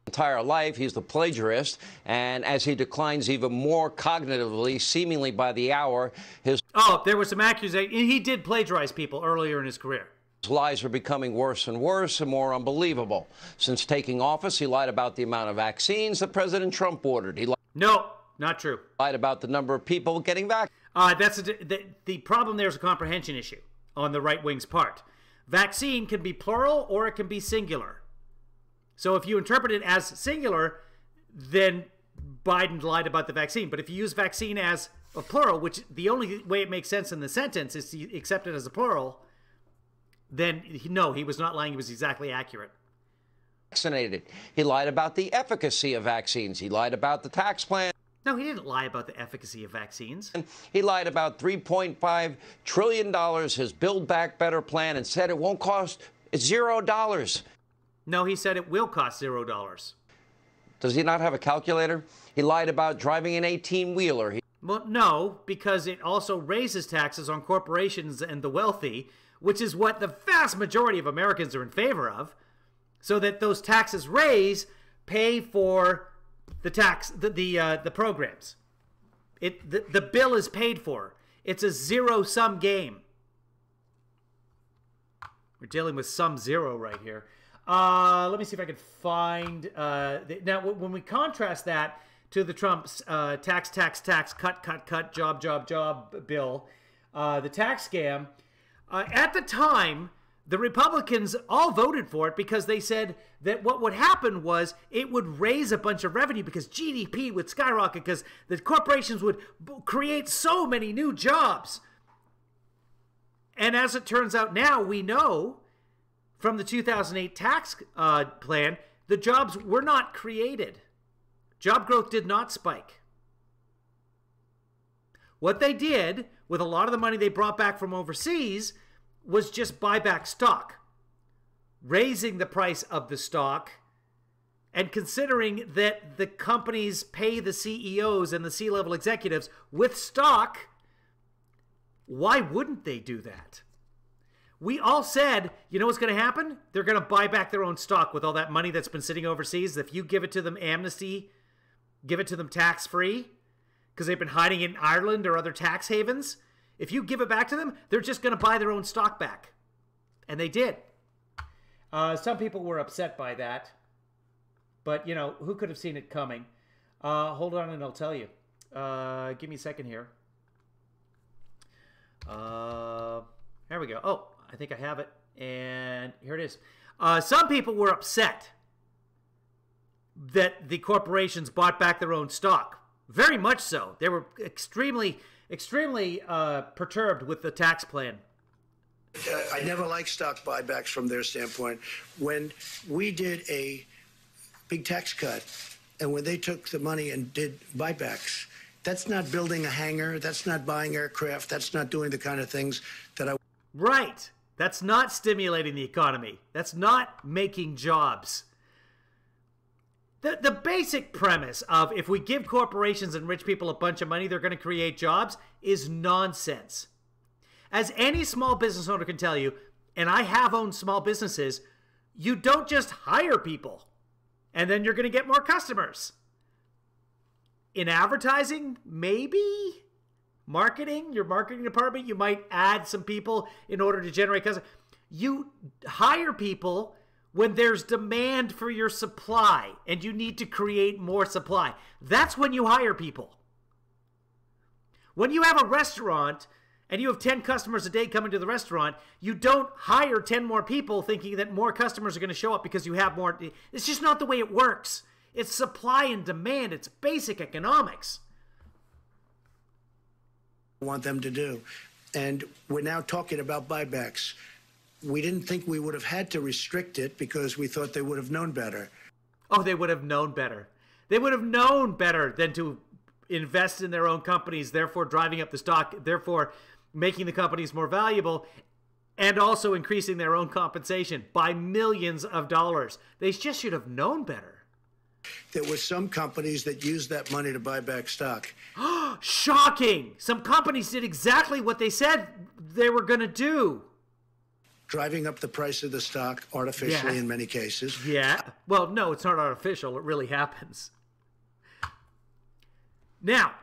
Entire life, he's the plagiarist, and as he declines even more cognitively, seemingly by the hour, his... Oh, there was some accusation. He did plagiarize people earlier in his career. His lies are becoming worse and worse and more unbelievable. Since taking office, he lied about the amount of vaccines that President Trump ordered. No, not true. Lied about the number of people getting vaccinated. The problem there is a comprehension issue on the right wing's part. Vaccine can be plural or it can be singular. So if you interpret it as singular, then Biden lied about the vaccine. But if you use vaccine as a plural, which the only way it makes sense in the sentence is to accept it as a plural, then no, he was not lying. He was exactly accurate. Vaccinated. He lied about the efficacy of vaccines. He lied about the tax plan. No, he didn't lie about the efficacy of vaccines. He lied about $3.5 trillion, his Build Back Better plan, and said it won't cost $0. No, he said it will cost $0. Does he not have a calculator? He lied about driving an 18-wheeler. Well, no, because it also raises taxes on corporations and the wealthy, which is what the vast majority of Americans are in favor of, so that those taxes pay for the the programs. The bill is paid for. It's a zero-sum game. We're dealing with sum zero right here. Let me see if I can find... now, when we contrast that to the Trump's tax, cut, job bill, the tax scam, at the time, The Republicans all voted for it because they said that what would happen was it would raise a bunch of revenue because GDP would skyrocket because the corporations would create so many new jobs. And as it turns out now, we know from the 2008 tax plan, the jobs were not created. Job growth did not spike. What they did with a lot of the money they brought back from overseas was just buy back stock, raising the price of the stock, and considering that the companies pay the CEOs and the C-level executives with stock, why wouldn't they do that? We all said, you know what's going to happen? They're going to buy back their own stock with all that money that's been sitting overseas. If you give it to them amnesty, give it to them tax-free, because they've been hiding in Ireland or other tax havens, if you give it back to them, they're just going to buy their own stock back. And they did. Some people were upset by that. But, you know, who could have seen it coming? Hold on and I'll tell you. Give me a second here. There we go. Oh, I think I have it. And here it is. Some people were upset that the corporations bought back their own stock. Very much so. They were extremely perturbed with the tax plan. I never liked stock buybacks from their standpoint. When we did a big tax cut and when they took the money and did buybacks, that's not building a hangar. That's not buying aircraft. That's not doing the kind of things that I... Right. That's not stimulating the economy. That's not making jobs. The basic premise of if we give corporations and rich people a bunch of money, they're going to create jobs is nonsense. As any small business owner can tell you, and I have owned small businesses, you don't just hire people and then you're going to get more customers. In advertising, maybe. Marketing, your marketing department, you might add some people in order to generate customers. You hire people when there's demand for your supply and you need to create more supply. That's when you hire people. When you have a restaurant and you have 10 customers a day coming to the restaurant, you don't hire 10 more people thinking that more customers are going to show up because you have more. It's just not the way it works. It's supply and demand. It's basic economics. want them to do. And we're now talking about buybacks. We didn't think we would have had to restrict it because we thought they would have known better. Oh, they would have known better. They would have known better than to invest in their own companies, therefore driving up the stock, therefore making the companies more valuable, and also increasing their own compensation by millions of dollars. They just should have known better. There were some companies that used that money to buy back stock. Shocking! Some companies did exactly what they said they were going to do. Driving up the price of the stock artificially in many cases. Yeah. Well, no, it's not artificial. It really happens. Now,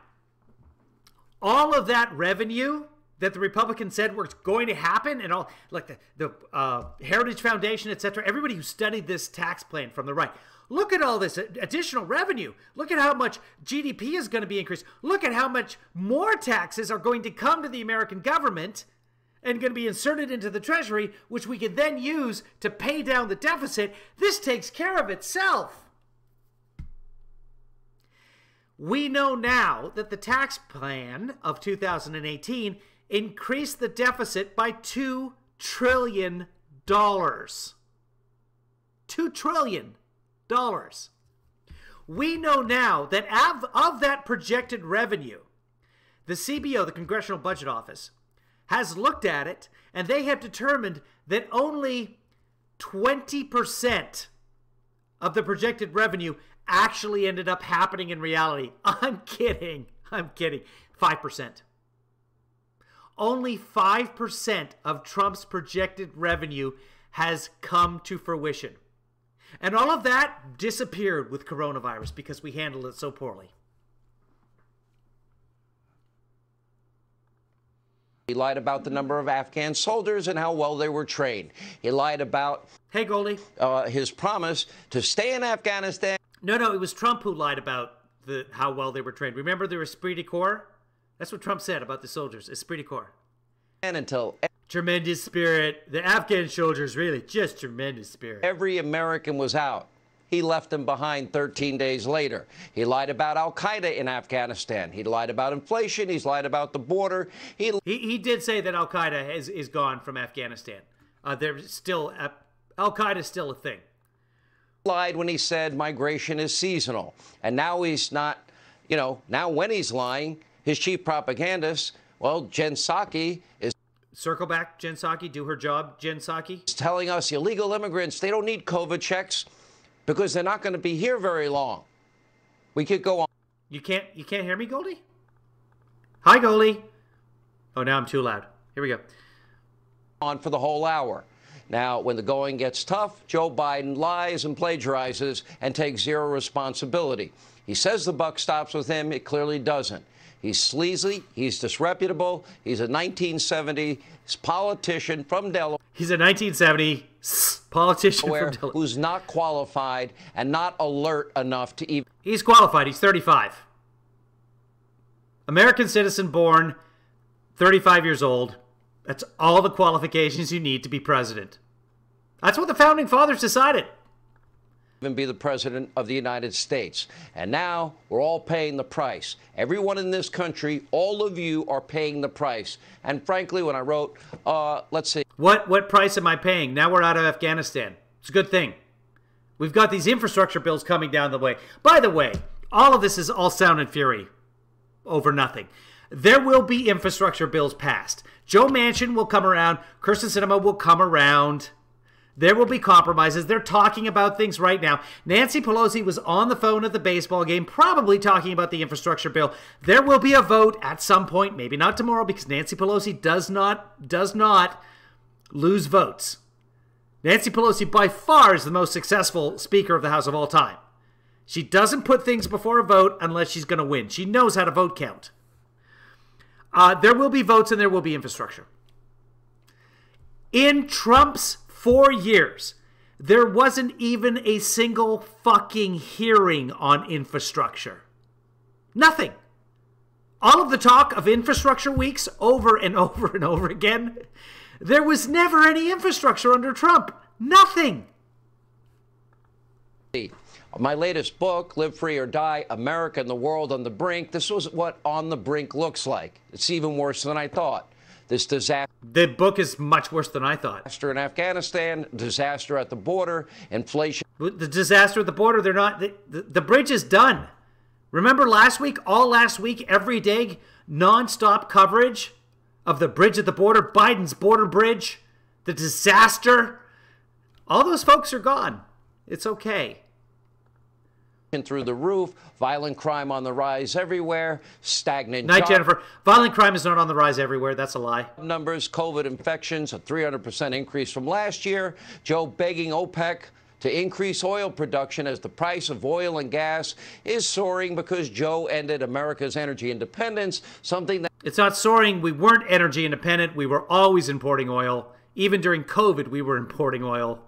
all of that revenue that the Republicans said was going to happen, and all like the Heritage Foundation, etc., everybody who studied this tax plan from the right, look at all this additional revenue. Look at how much GDP is going to be increased. Look at how much more taxes are going to come to the American government and going to be inserted into the Treasury, which we can then use to pay down the deficit. This takes care of itself. We know now that the tax plan of 2018 increased the deficit by $2 trillion. $2 trillion. We know now that of that projected revenue, the CBO, the Congressional Budget Office, has looked at it, and they have determined that only 20% of the projected revenue actually ended up happening in reality. I'm kidding. 5%. Only 5% of Trump's projected revenue has come to fruition. And all of that disappeared with coronavirus because we handled it so poorly. He lied about the number of Afghan soldiers and how well they were trained. He lied about his promise to stay in Afghanistan. No, it was Trump who lied about how well they were trained. Remember the esprit de corps? That's what Trump said about the soldiers, esprit de corps. And until Tremendous spirit. The Afghan soldiers, really, just tremendous spirit. Every American was out. He left them behind 13 days later. He lied about al-Qaeda in Afghanistan. He lied about inflation. He's lied about the border. He did say that al-Qaeda is gone from Afghanistan. There's still al-Qaeda is still a thing. Lied when he said migration is seasonal. And now he's not, you know, now when he's lying, his chief propagandist, well, Jen Psaki is... Circle back, Jen Psaki, do her job, Jen Psaki. ...is telling us illegal immigrants, they don't need COVID checks because they're not going to be here very long. We could go on. You can't hear me, Goldie? Hi, Goldie. Oh, now I'm too loud. Here we go. On for the whole hour. Now, when the going gets tough, Joe Biden lies and plagiarizes and takes zero responsibility. He says the buck stops with him. It clearly doesn't. He's sleazy. He's disreputable. He's a 1970s politician from Delaware. He's a 1970s politician from Delaware who's not qualified and not alert enough to even... He's qualified. He's 35. American citizen born, 35 years old. That's all the qualifications you need to be president. That's what the founding fathers decided. Even be the president of the United States. And now we're all paying the price. Everyone in this country, all of you are paying the price. And frankly, when I wrote, let's see. What price am I paying? Now we're out of Afghanistan. It's a good thing. We've got these infrastructure bills coming down the way. By the way, all of this is all sound and fury over nothing. There will be infrastructure bills passed. Joe Manchin will come around. Kyrsten Sinema will come around. There will be compromises. They're talking about things right now. Nancy Pelosi was on the phone at the baseball game, probably talking about the infrastructure bill. There will be a vote at some point, maybe not tomorrow, because Nancy Pelosi does not lose votes. Nancy Pelosi by far is the most successful Speaker of the House of all time. She doesn't put things before a vote unless she's going to win. She knows how to vote count. There will be votes and there will be infrastructure. In Trump's 4 years, there wasn't even a single fucking hearing on infrastructure. Nothing. All of the talk of infrastructure weeks over and over and over again, there was never any infrastructure under Trump. Nothing. My latest book, Live Free or Die, America and the World on the Brink, this was what On the Brink looks like. It's even worse than I thought. This disaster. The book is much worse than I thought. Disaster in Afghanistan, disaster at the border, inflation. The disaster at the border, they're not, the bridge is done. Remember last week, all last week, every day, nonstop coverage of the bridge at the border, Biden's border bridge, the disaster. All those folks are gone. It's okay. Through the roof, violent crime on the rise everywhere, stagnant Night, Jennifer. Violent crime is not on the rise everywhere. That's a lie. Numbers, COVID infections, a 300% increase from last year. Joe begging OPEC to increase oil production as the price of oil and gas is soaring because Joe ended America's energy independence, something that... It's not soaring. We weren't energy independent. We were always importing oil. Even during COVID, we were importing oil.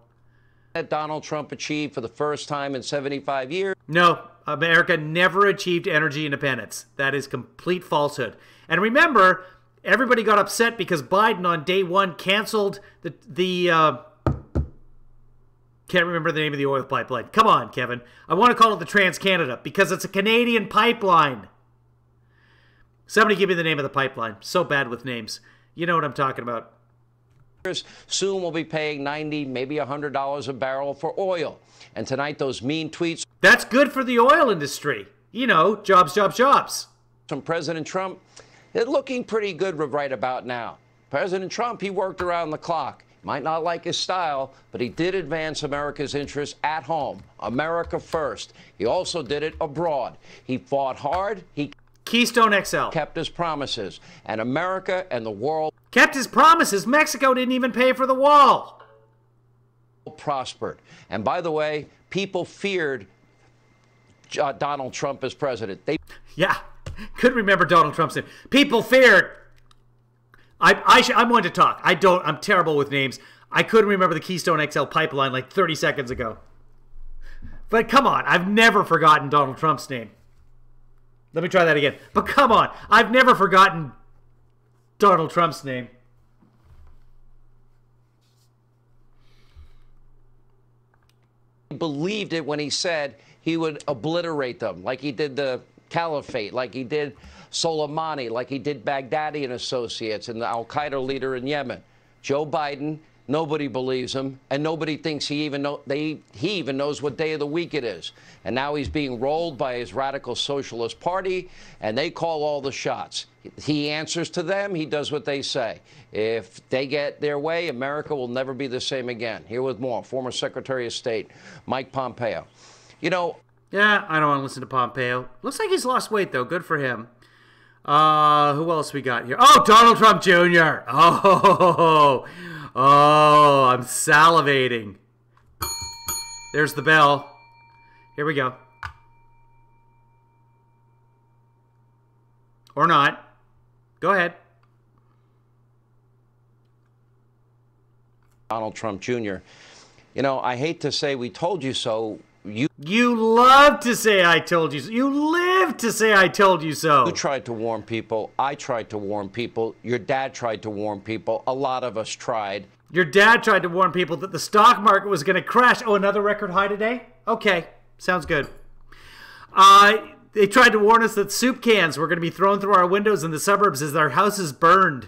That Donald Trump achieved for the first time in 75 years. No, America never achieved energy independence. That is complete falsehood. And remember, everybody got upset because Biden on day one canceled the can't remember the name of the oil pipeline. Come on, Kevin. I want to call it the Trans-Canada because it's a Canadian pipeline. Somebody give me the name of the pipeline. So bad with names. You know what I'm talking about. Soon we'll be paying $90, maybe $100 a barrel for oil. And tonight, those mean tweets. That's good for the oil industry. You know, jobs, jobs, jobs. From President Trump, it's looking pretty good right about now. President Trump, he worked around the clock. Might not like his style, but he did advance America's interests at home. America first. He also did it abroad. He fought hard. He Keystone XL. Kept his promises. And America and the world kept his promises. Mexico didn't even pay for the wall. Prospered. And by the way, people feared Donald Trump as president. Yeah, couldn't remember Donald Trump's name. People feared. I'm one to talk. I'm terrible with names. I couldn't remember the Keystone XL pipeline like 30 seconds ago. But come on, I've never forgotten Donald Trump's name. Let me try that again. But come on, I've never forgotten Donald Trump's name. believed it when he said he would obliterate them, like he did the Caliphate, like he did Soleimani, like he did Baghdadi and Associates and the al-Qaeda leader in Yemen. Joe Biden, nobody believes him, and nobody thinks he even knows what day of the week it is. And now he's being rolled by his radical socialist party, and they call all the shots. He answers to them. He does what they say. If they get their way, America will never be the same again. Here with more, former Secretary of State Mike Pompeo. You know, yeah, I don't want to listen to Pompeo. Looks like he's lost weight, though. Good for him. Who else we got here? Oh, Donald Trump Jr. Oh, I'm salivating. There's the bell. Here we go. Or not. Go ahead. Donald Trump Jr. You know, I hate to say we told you so. You love to say I told you so. You live to say I told you so. You tried to warn people. I tried to warn people. Your dad tried to warn people. A lot of us tried. Your dad tried to warn people that the stock market was going to crash. Oh, another record high today? Okay, sounds good. They tried to warn us that soup cans were going to be thrown through our windows in the suburbs as our houses burned.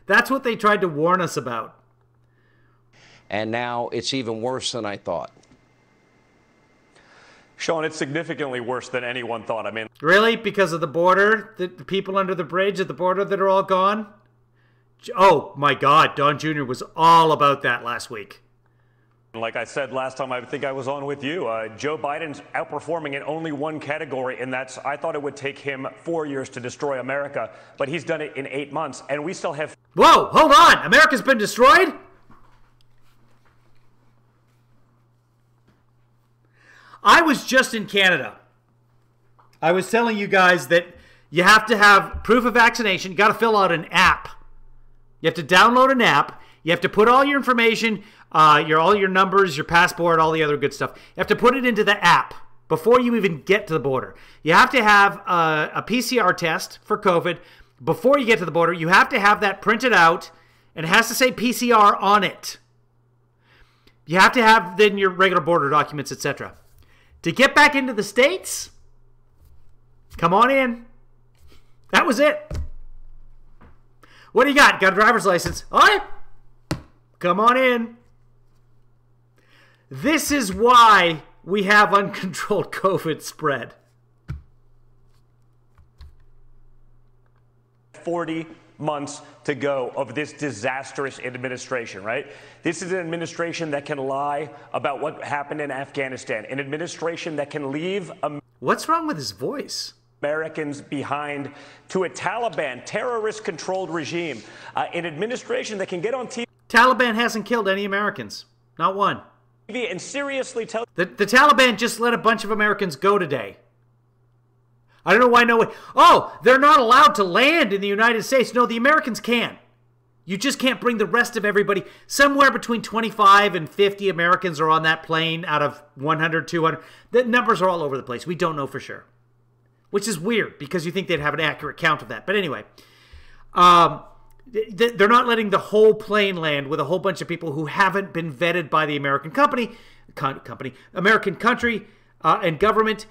That's what they tried to warn us about. And now it's even worse than I thought. Sean, it's significantly worse than anyone thought. I mean, really? Because of the border? The people under the bridge at the border that are all gone? Oh, my God. Don Jr. was all about that last week. Like I said last time, I think I was on with you. Joe Biden's outperforming in only one category, and that's I thought it would take him 4 years to destroy America, but he's done it in 8 months, and we still have... Whoa, hold on. America's been destroyed? I was just in Canada. I was telling you guys that you have to have proof of vaccination. You got to fill out an app. You have to download an app. You have to put all your information, all your numbers, your passport, all the other good stuff. You have to put it into the app before you even get to the border. You have to have a PCR test for COVID before you get to the border. You have to have that printed out, and it has to say PCR on it. You have to have then your regular border documents, etc. To get back into the States, come on in. That was it. What do you got? Got a driver's license? All right. Come on in. This is why we have uncontrolled COVID spread. 40 months to go of this disastrous administration, right? This is an administration that can lie about what happened in Afghanistan, an administration that can leave What's wrong with his voice? Americans behind to a Taliban terrorist-controlled regime, an administration that can get on TV. Taliban hasn't killed any Americans, not one. And seriously tell the Taliban just let a bunch of Americans go today. I don't know why no way. Oh, they're not allowed to land in the United States. No, the Americans can. You just can't bring the rest of everybody. Somewhere between 25 and 50 Americans are on that plane out of 100, 200. The numbers are all over the place. We don't know for sure. Which is weird because you think they'd have an accurate count of that. But anyway, they're not letting the whole plane land with a whole bunch of people who haven't been vetted by the American American country and government.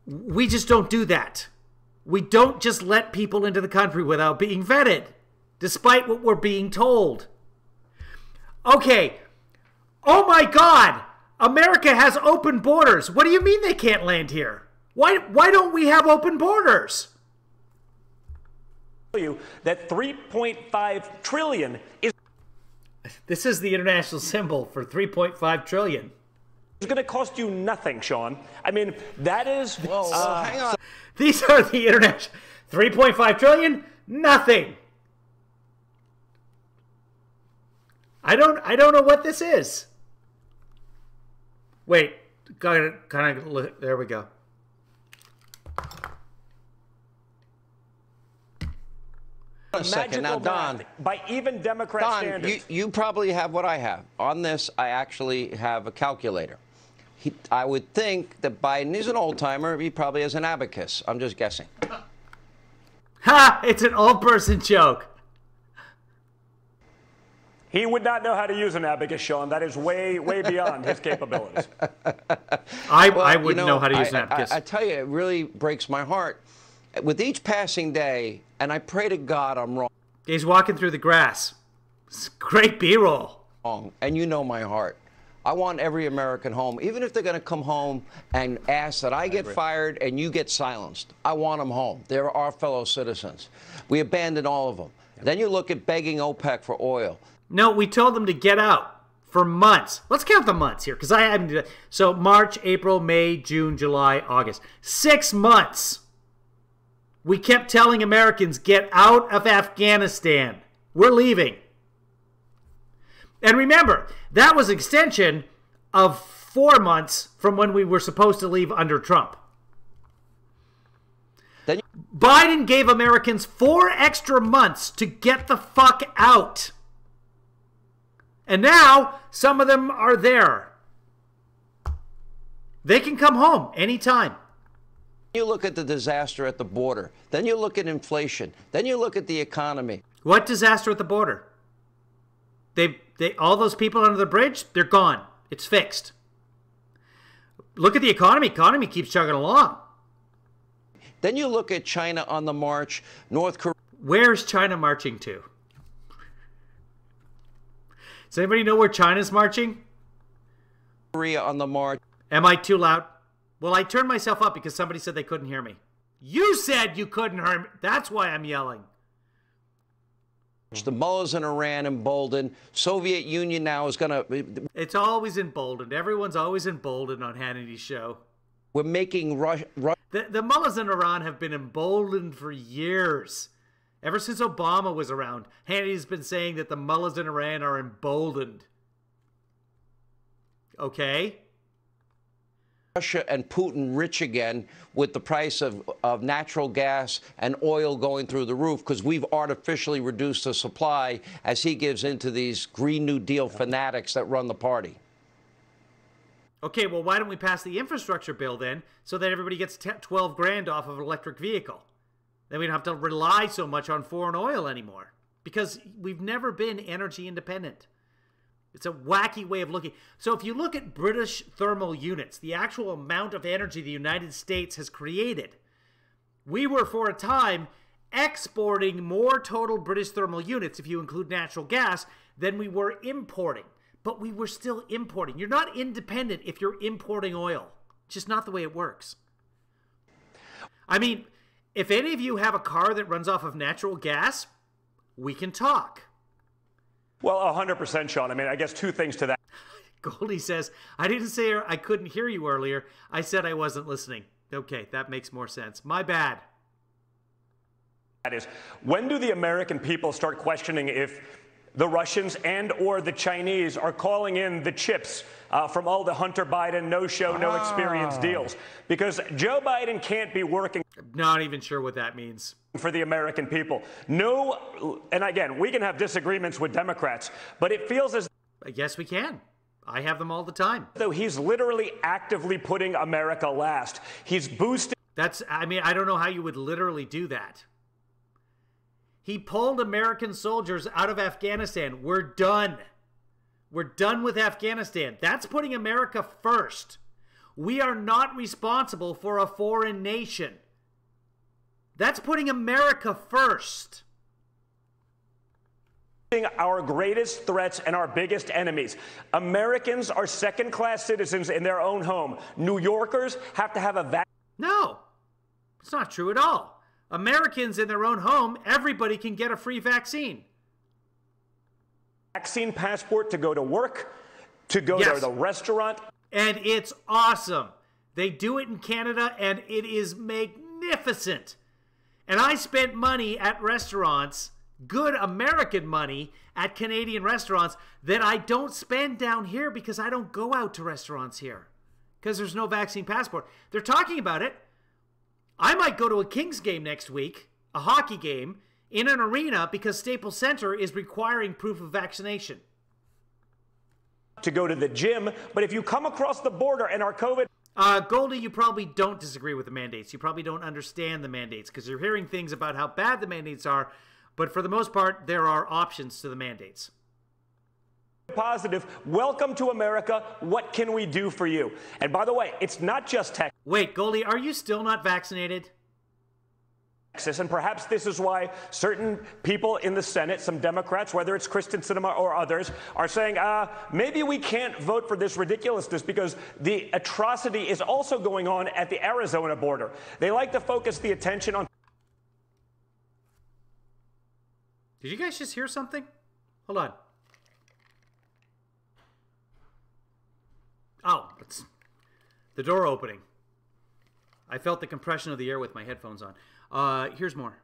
We just don't do that. We don't just let people into the country without being vetted, despite what we're being told. Okay. Oh my God. America has open borders. What do you mean they can't land here? Why don't we have open borders? You that 3.5 trillion is... This is the international symbol for 3.5 trillion. It's going to cost you nothing, Sean. I mean, that is... hang on. These are the international... 3.5 trillion? Nothing. I don't know what this is. Wait. Kind of... There we go. A second. Now, Don, by even Democrat standards. You probably have what I have. On this, I actually have a calculator. I would think that Biden is an old-timer. He probably has an abacus. I'm just guessing. Ha! It's an old person joke. He would not know how to use an abacus, Sean. That is way beyond his capabilities. I wouldn't know how to use an abacus. I tell you, it really breaks my heart. With each passing day, and I pray to God I'm wrong. He's walking through the grass. It's great B-roll. And you know my heart. I want every American home, even if they're going to come home and ask that I get fired and you get silenced. I want them home. They're our fellow citizens. We abandoned all of them. Then you look at begging OPEC for oil. No, we told them to get out for months. Let's count the months here, because I haven't. So March, April, May, June, July, August. 6 months. We kept telling Americans, get out of Afghanistan. We're leaving. And remember, that was an extension of 4 months from when we were supposed to leave under Trump. Biden gave Americans 4 extra months to get the fuck out. And now, some of them are there. They can come home anytime. You look at the disaster at the border. Then you look at inflation. Then you look at the economy. What disaster at the border? All those people under the bridge, they're gone. It's fixed. Look at the economy. Economy keeps chugging along. Then you look at China on the march, North Korea. Where's China marching to? Does anybody know where China's marching? Korea on the march. Am I too loud? Well, I turned myself up because somebody said they couldn't hear me. You said you couldn't hear me. That's why I'm yelling. The mullahs in Iran emboldened. Soviet Union now is going to... It's always emboldened. Everyone's always emboldened on Hannity's show. We're making Russia... The mullahs in Iran have been emboldened for years. Ever since Obama was around, Hannity's been saying that the mullahs in Iran are emboldened. Okay? Russia and Putin rich again with the price of natural gas and oil going through the roof because we've artificially reduced the supply as he gives into these Green New Deal fanatics that run the party. Okay, well, why don't we pass the infrastructure bill then so that everybody gets 12 grand off of an electric vehicle? Then we don't have to rely so much on foreign oil anymore because we've never been energy independent. It's a wacky way of looking. So if you look at British thermal units, the actual amount of energy the United States has created, we were for a time exporting more total British thermal units, if you include natural gas, than we were importing. But we were still importing. You're not independent if you're importing oil. It's just not the way it works. I mean, if any of you have a car that runs off of natural gas, we can talk. Well, 100%, Sean. I mean, I guess 2 things to that. Goldie says, I didn't say I couldn't hear you earlier. I said I wasn't listening. Okay, that makes more sense. My bad. That is, when do the American people start questioning if the Russians and or the Chinese are calling in the chips from all the Hunter Biden no-show, no-experience deals? Because Joe Biden can't be working. Not even sure what that means. For the American people. No, and again, we can have disagreements with Democrats, but it feels as... Yes, we can. I have them all the time. Though he's literally actively putting America last. He's boosting... I mean, I don't know how you would literally do that. He pulled American soldiers out of Afghanistan. We're done. We're done with Afghanistan. That's putting America first. We are not responsible for a foreign nation. That's putting America first. Our greatest threats and our biggest enemies. Americans are second-class citizens in their own home. New Yorkers have to have a vaccine. No, it's not true at all. Americans in their own home, everybody can get a free vaccine. Vaccine passport to go to work, to go to the restaurant. And it's awesome. They do it in Canada, and it is magnificent. And I spent money at restaurants, good American money, at Canadian restaurants that I don't spend down here because I don't go out to restaurants here because there's no vaccine passport. They're talking about it. I might go to a Kings game next week, a hockey game, in an arena because Staples Center is requiring proof of vaccination. To go to the gym, but if you come across the border and are COVID... Goldie, you probably don't disagree with the mandates. You probably don't understand the mandates because you're hearing things about how bad the mandates are, but for the most part, there are options to the mandates. Positive. Welcome to America. What can we do for you? And by the way, it's not just Texas. Wait, Goldie, are you still not vaccinated? And perhaps this is why certain people in the Senate, some Democrats, whether it's Kristen Sinema or others, are saying, maybe we can't vote for this ridiculousness because the atrocity is also going on at the Arizona border. They like to focus the attention on. Did you guys just hear something? Hold on. Oh, it's the door opening. I felt the compression of the air with my headphones on. Here's more.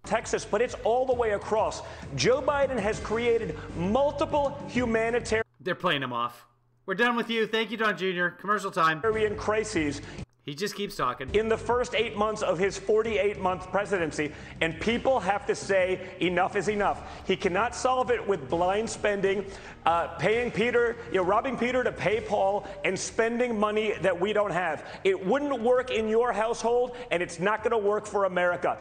Texas, but it's all the way across. Joe Biden has created multiple humanitarian. They're playing him off. We're done with you. Thank you, Don Jr. Commercial time. Crises. He just keeps talking. In the first 8 months of his 48-month presidency, and people have to say enough is enough. He cannot solve it with blind spending, paying Peter, robbing Peter to pay Paul, and spending money that we don't have. It wouldn't work in your household, and it's not going to work for America.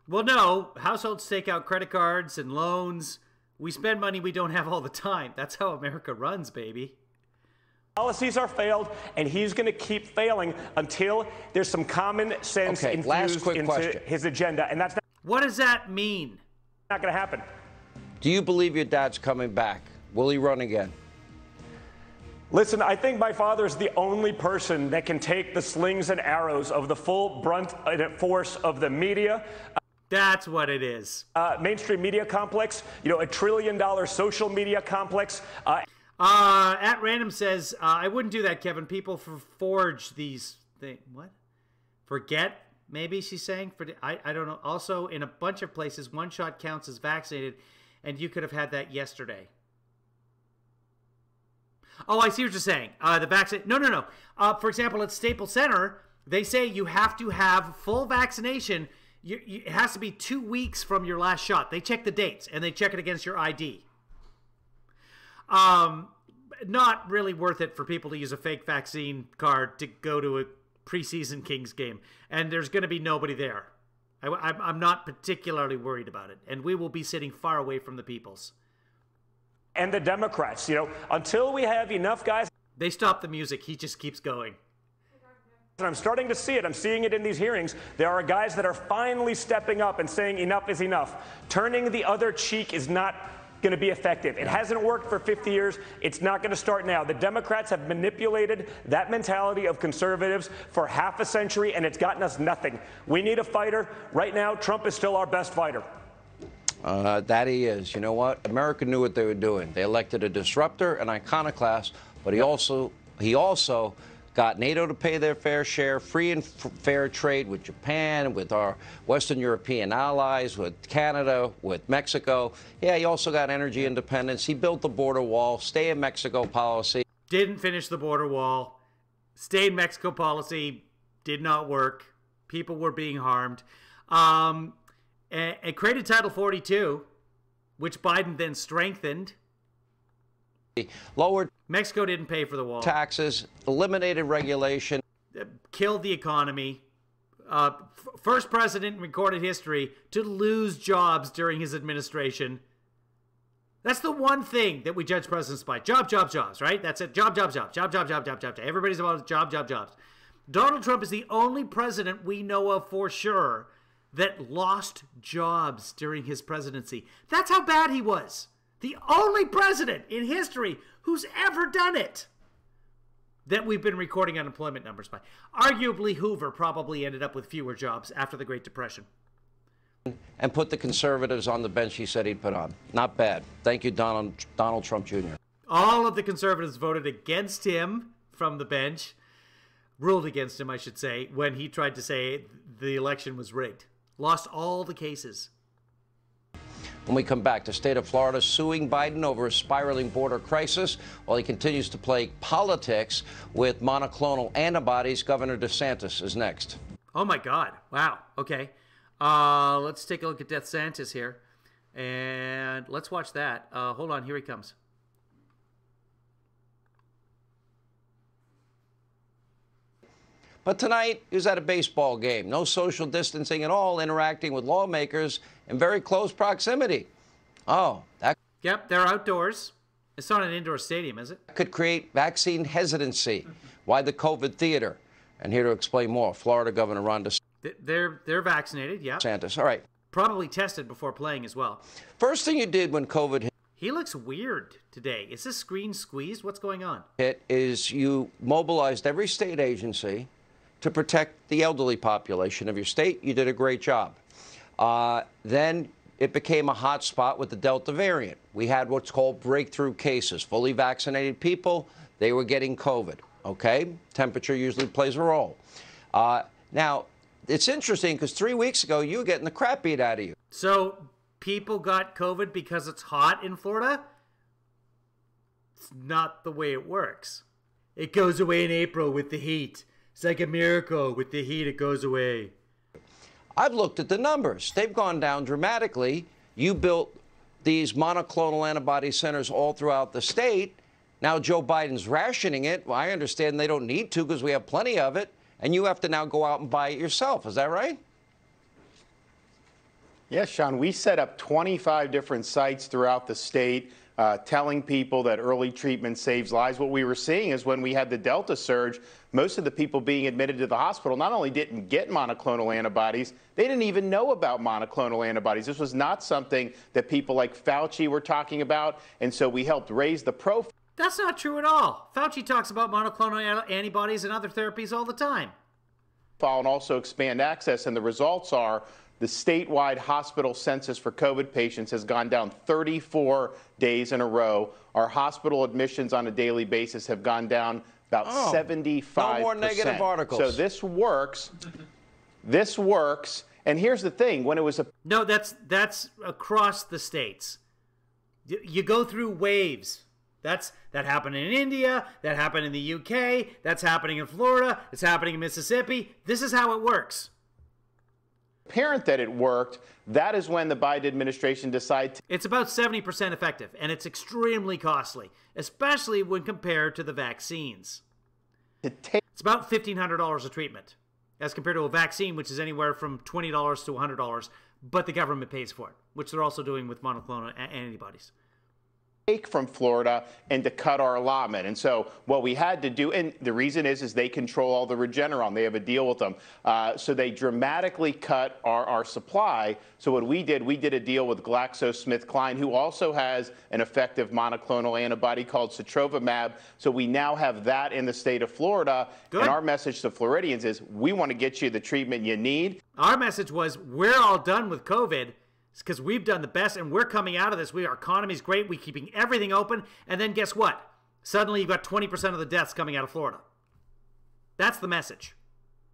Well, no. Households take out credit cards and loans. We spend money we don't have all the time. That's how America runs, baby. Policies are failed, and he's going to keep failing until there's some common sense infused into his agenda, and that's not. What does that mean? Not going to happen. Do you believe your dad's coming back? Will he run again? Listen, I think my father is the only person that can take the slings and arrows of the full brunt and force of the media. That's what it is. Mainstream media complex, a $1 trillion social media complex. At Random says, I wouldn't do that, Kevin. People forge these things. What? Forget, maybe she's saying? I don't know. Also, in a bunch of places, one shot counts as vaccinated, and you could have had that yesterday. Oh, I see what you're saying. The vaccine. No. For example, at Staples Center, they say you have to have full vaccination. It has to be 2 weeks from your last shot. They check the dates, and they check it against your ID. Not really worth it for people to use a fake vaccine card to go to a preseason Kings game. And there's going to be nobody there. I'm not particularly worried about it. And we will be sitting far away from the peoples. And the Democrats, until we have enough guys. They stop the music. He just keeps going. And I'm starting to see it. I'm seeing it in these hearings. There are guys that are finally stepping up and saying enough is enough. Turning the other cheek is not going to be effective. It hasn't worked for 50 years. It's not going to start now. The Democrats have manipulated that mentality of conservatives for half a century, and it's gotten us nothing. We need a fighter. Right now, Trump is still our best fighter. That he is. You know what? America knew what they were doing. They elected a disruptor, an iconoclast, but he also got NATO to pay their fair share, free and fair trade with Japan, with our Western European allies, with Canada, with Mexico. Yeah, he also got energy independence. He built the border wall, stay in Mexico policy. Didn't finish the border wall. Stay in Mexico policy did not work. People were being harmed. And created Title 42, which Biden then strengthened. Lowered Mexico didn't pay for the wall. Taxes, eliminated regulation. Killed the economy. First president in recorded history to lose jobs during his administration. That's the one thing that we judge presidents by. Jobs, right? That's it. Job. Everybody's about jobs. Donald Trump is the only president we know of for sure that lost jobs during his presidency. That's how bad he was. The only president in history who's ever done it that we've been recording unemployment numbers by. Arguably, Hoover probably ended up with fewer jobs after the Great Depression. And put the conservatives on the bench he said he'd put on. Not bad. Thank you, Donald Trump Jr. All of the conservatives voted against him from the bench, ruled against him, I should say, when he tried to say the election was rigged. Lost all the cases. When we come back, the state of Florida suing Biden over a spiraling border crisis while he continues to play politics with monoclonal antibodies. Governor DeSantis is next. Oh, my God. Wow. Okay. Let's take a look at DeSantis here. And let's watch that. Hold on. Here he comes. But tonight, he was at a baseball game. No social distancing at all, interacting with lawmakers in very close proximity. Oh, that... Yep, they're outdoors. It's not an indoor stadium, is it? Could create vaccine hesitancy. Why the COVID theater? And here to explain more, Florida Governor Ron They're vaccinated, yeah. DeSantis. All right. Probably tested before playing as well. First thing you did when COVID hit. He looks weird today. Is this screen squeezed? What's going on? Is you mobilized every state agency to protect the elderly population of your state. You did a great job. Then it became a hot spot with the Delta variant. We had what's called breakthrough cases. Fully vaccinated people, they were getting COVID, okay? Temperature usually plays a role. Now, it's interesting because 3 weeks ago, you were getting the crap beat out of you. So people got COVID because it's hot in Florida? It's not the way it works. It goes away in April with the heat. It's like a miracle. With the heat, it goes away. I've looked at the numbers. They've gone down dramatically. You built these monoclonal antibody centers all throughout the state. Now Joe Biden's rationing it. Well, I understand they don't need to because we have plenty of it. And you have to now go out and buy it yourself. Is that right? Yes, Sean. We set up 25 different sites throughout the state, telling people that early treatment saves lives. What we were seeing is when we had the Delta surge, most of the people being admitted to the hospital not only didn't get monoclonal antibodies, they didn't even know about monoclonal antibodies. This was not something that people like Fauci were talking about, and so we helped raise the profile. That's not true at all. Fauci talks about monoclonal antibodies and other therapies all the time. And also expand access, and the results are the statewide hospital census for COVID patients has gone down 34 days in a row. Our hospital admissions on a daily basis have gone down about 75%. No more negative articles. So this works. This works. And here's the thing: when it was no, that's across the states. You go through waves. That happened in India. That happened in the UK. That's happening in Florida. It's happening in Mississippi. This is how it works. Apparent that it worked, that is when the Biden administration decided. It's about 70% effective, and it's extremely costly, especially when compared to the vaccines. It's about $1,500 a treatment, as compared to a vaccine, which is anywhere from $20 to $100, but the government pays for it, which they're also doing with monoclonal antibodies. Take from Florida and to cut our allotment. And so what we had to do, and the reason is they control all the Regeneron. They have a deal with them. So they dramatically cut our supply. So what we did a deal with GlaxoSmithKline, who also has an effective monoclonal antibody called sotrovimab. So we now have that in the state of Florida. Good. And our message to Floridians is we want to get you the treatment you need. Our message was we're all done with COVID. It's because we've done the best, and we're coming out of this. Our economy's great. We're keeping everything open. And then guess what? Suddenly you've got 20% of the deaths coming out of Florida. That's the message.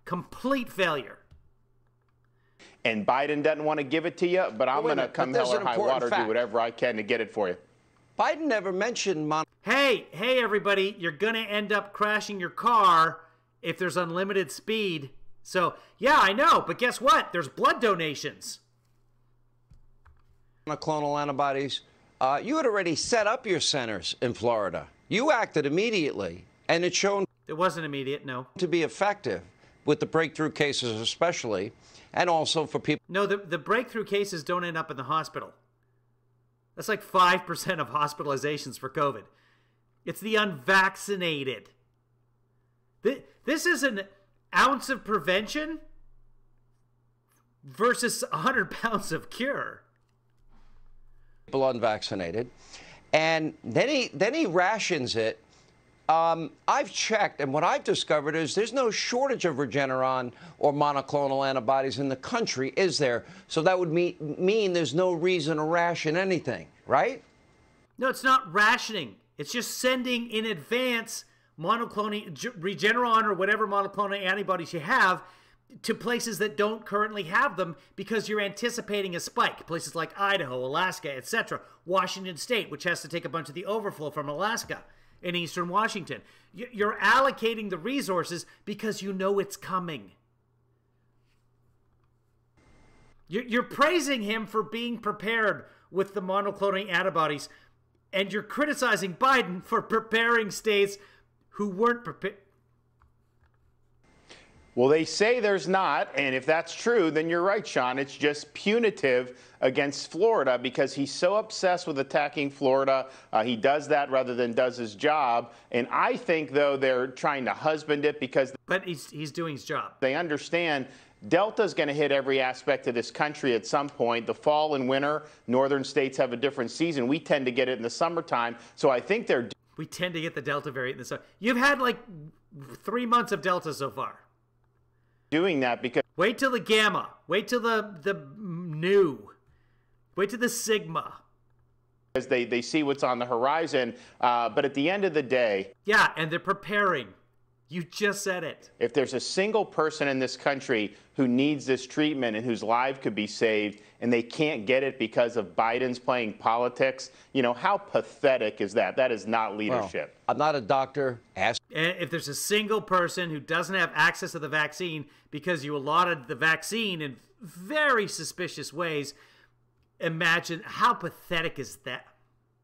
Complete failure. And Biden doesn't want to give it to you, but I'm going to come hell or high water, do whatever I can to get it for you. Biden never mentioned Hey, everybody, you're going to end up crashing your car if there's unlimited speed. So, yeah, I know, but guess what? There's blood donations. Monoclonal antibodies. You had already set up your centers in Florida. You acted immediately, and it's shown it wasn't immediate, no, to be effective with the breakthrough cases especially, and also for people. No, the breakthrough cases don't end up in the hospital. That's like 5% of hospitalizations for COVID. It's the unvaccinated. This is an ounce of prevention versus 100 pounds of cure. People unvaccinated, and then he rations it. I've checked, and what I've discovered is there's no shortage of Regeneron or monoclonal antibodies in the country, is there? So that would mean there's no reason to ration anything, right? No, it's not rationing. It's just sending in advance monoclonal Regeneron or whatever monoclonal antibodies you have to places that don't currently have them because you're anticipating a spike. Places like Idaho, Alaska, etc. Washington State, which has to take a bunch of the overflow from Alaska in eastern Washington. You're allocating the resources because you know it's coming. You're praising him for being prepared with the monoclonal antibodies, and you're criticizing Biden for preparing states who weren't prepared. Well, they say there's not, and if that's true, then you're right, Sean. It's just punitive against Florida because he's so obsessed with attacking Florida. He does that rather than does his job. And I think, though, they're trying to husband it because... But he's doing his job. They understand Delta's going to hit every aspect of this country at some point. The fall and winter, northern states have a different season. We tend to get it in the summertime. So I think they're... We tend to get the Delta variant in the summer. You've had like 3 months of Delta so far. Doing that because... Wait till the Gamma. Wait till the Nu. Wait till the Sigma. Because they see what's on the horizon. But at the end of the day... Yeah, and they're preparing. You just said it. If there's a single person in this country who needs this treatment and whose life could be saved, and they can't get it because of Biden's playing politics, you know, how pathetic is that? That is not leadership. Well, I'm not a doctor. And if there's a single person who doesn't have access to the vaccine because you allotted the vaccine in very suspicious ways, imagine how pathetic is that?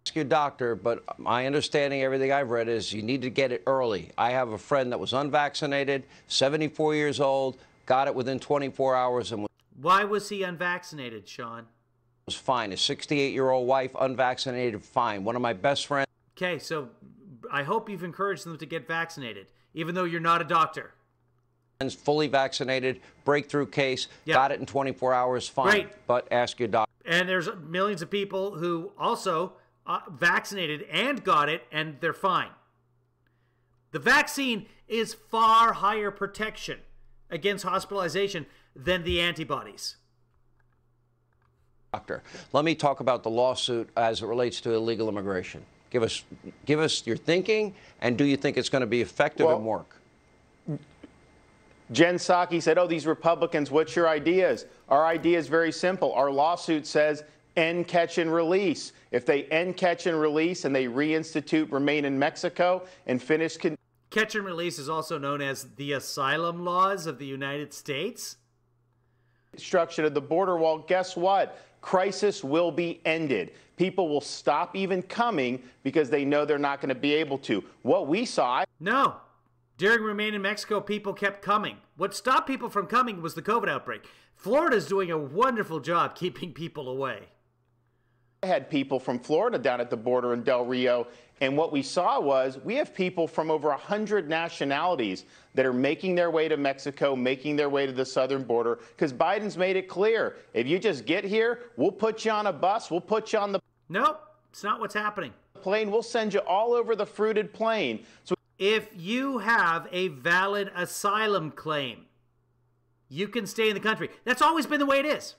Ask your doctor, but my understanding, everything I've read, is you need to get it early. I have a friend that was unvaccinated, 74 years old, got it within 24 hours and Why was he unvaccinated, Sean? Was fine. His 68-year-old wife, unvaccinated, fine. One of my best friends. Okay, so I hope you've encouraged them to get vaccinated, even though you're not a doctor. Fully vaccinated, breakthrough case, got it in 24 hours, fine. Great. But ask your doctor. And there's millions of people who also vaccinated and got it, and they're fine. The vaccine is far higher protection against hospitalization than the antibodies. Doctor, let me talk about the lawsuit as it relates to illegal immigration. Give us your thinking, and do you think it's going to be effective and work? Jen Psaki said, oh, these Republicans, what's your ideas? Our idea is very simple. Our lawsuit says end, catch, and release. If they end, catch, and release, and they reinstitute remain in Mexico and finish... Catch and release is also known as the asylum laws of the United States. Construction of the border wall, guess what? Crisis will be ended. People will stop even coming because they know they're not going to be able to. What we saw... No. During Remain in Mexico, people kept coming. What stopped people from coming was the COVID outbreak. Florida's doing a wonderful job keeping people away. I had people from Florida down at the border in Del Rio, and what we saw was we have people from over 100 nationalities that are making their way to Mexico, making their way to the southern border, because Biden's made it clear, if you just get here, we'll put you on a bus, we'll put you on the... Nope, it's not what's happening. ...plane, we'll send you all over the fruited plain. So if you have a valid asylum claim, you can stay in the country. That's always been the way it is.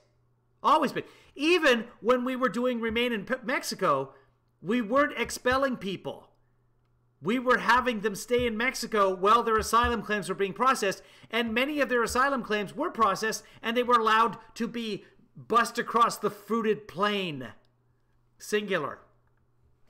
Always been. Even when we were doing Remain in Mexico, we weren't expelling people. We were having them stay in Mexico while their asylum claims were being processed, and many of their asylum claims were processed, and they were allowed to be bussed across the fruited plain. Singular.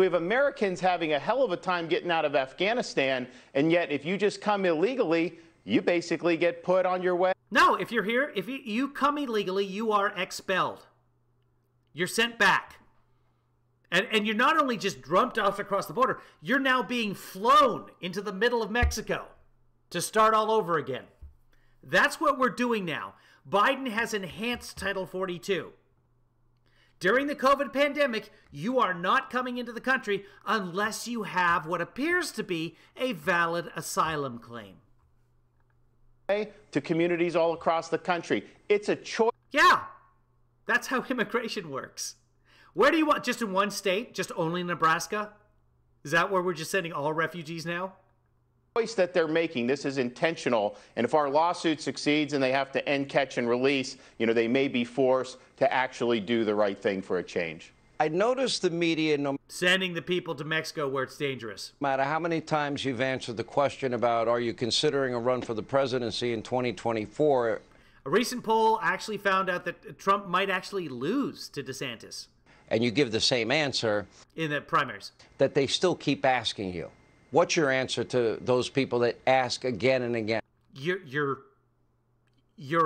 We have Americans having a hell of a time getting out of Afghanistan, and yet if you just come illegally, you basically get put on your way. No, if you're here, if you come illegally, you are expelled. You're sent back. And you're not only just dumped off across the border, you're now being flown into the middle of Mexico to start all over again. That's what we're doing now. Biden has enhanced Title 42. During the COVID pandemic, you are not coming into the country unless you have what appears to be a valid asylum claim. To communities all across the country. It's a choice. Yeah, that's how immigration works. Where do you want? Just in one state? Just only Nebraska? Is that where we're just sending all refugees now? Choice that they're making. This is intentional. And if our lawsuit succeeds and they have to end, catch, and release, you know, they may be forced to actually do the right thing for a change. I noticed the media, sending the people to Mexico where it's dangerous. No matter how many times you've answered the question about are you considering a run for the presidency in 2024? A recent poll actually found out that Trump might actually lose to DeSantis. And you give the same answer. In the primaries. That they still keep asking you. What's your answer to those people that ask again and again? You're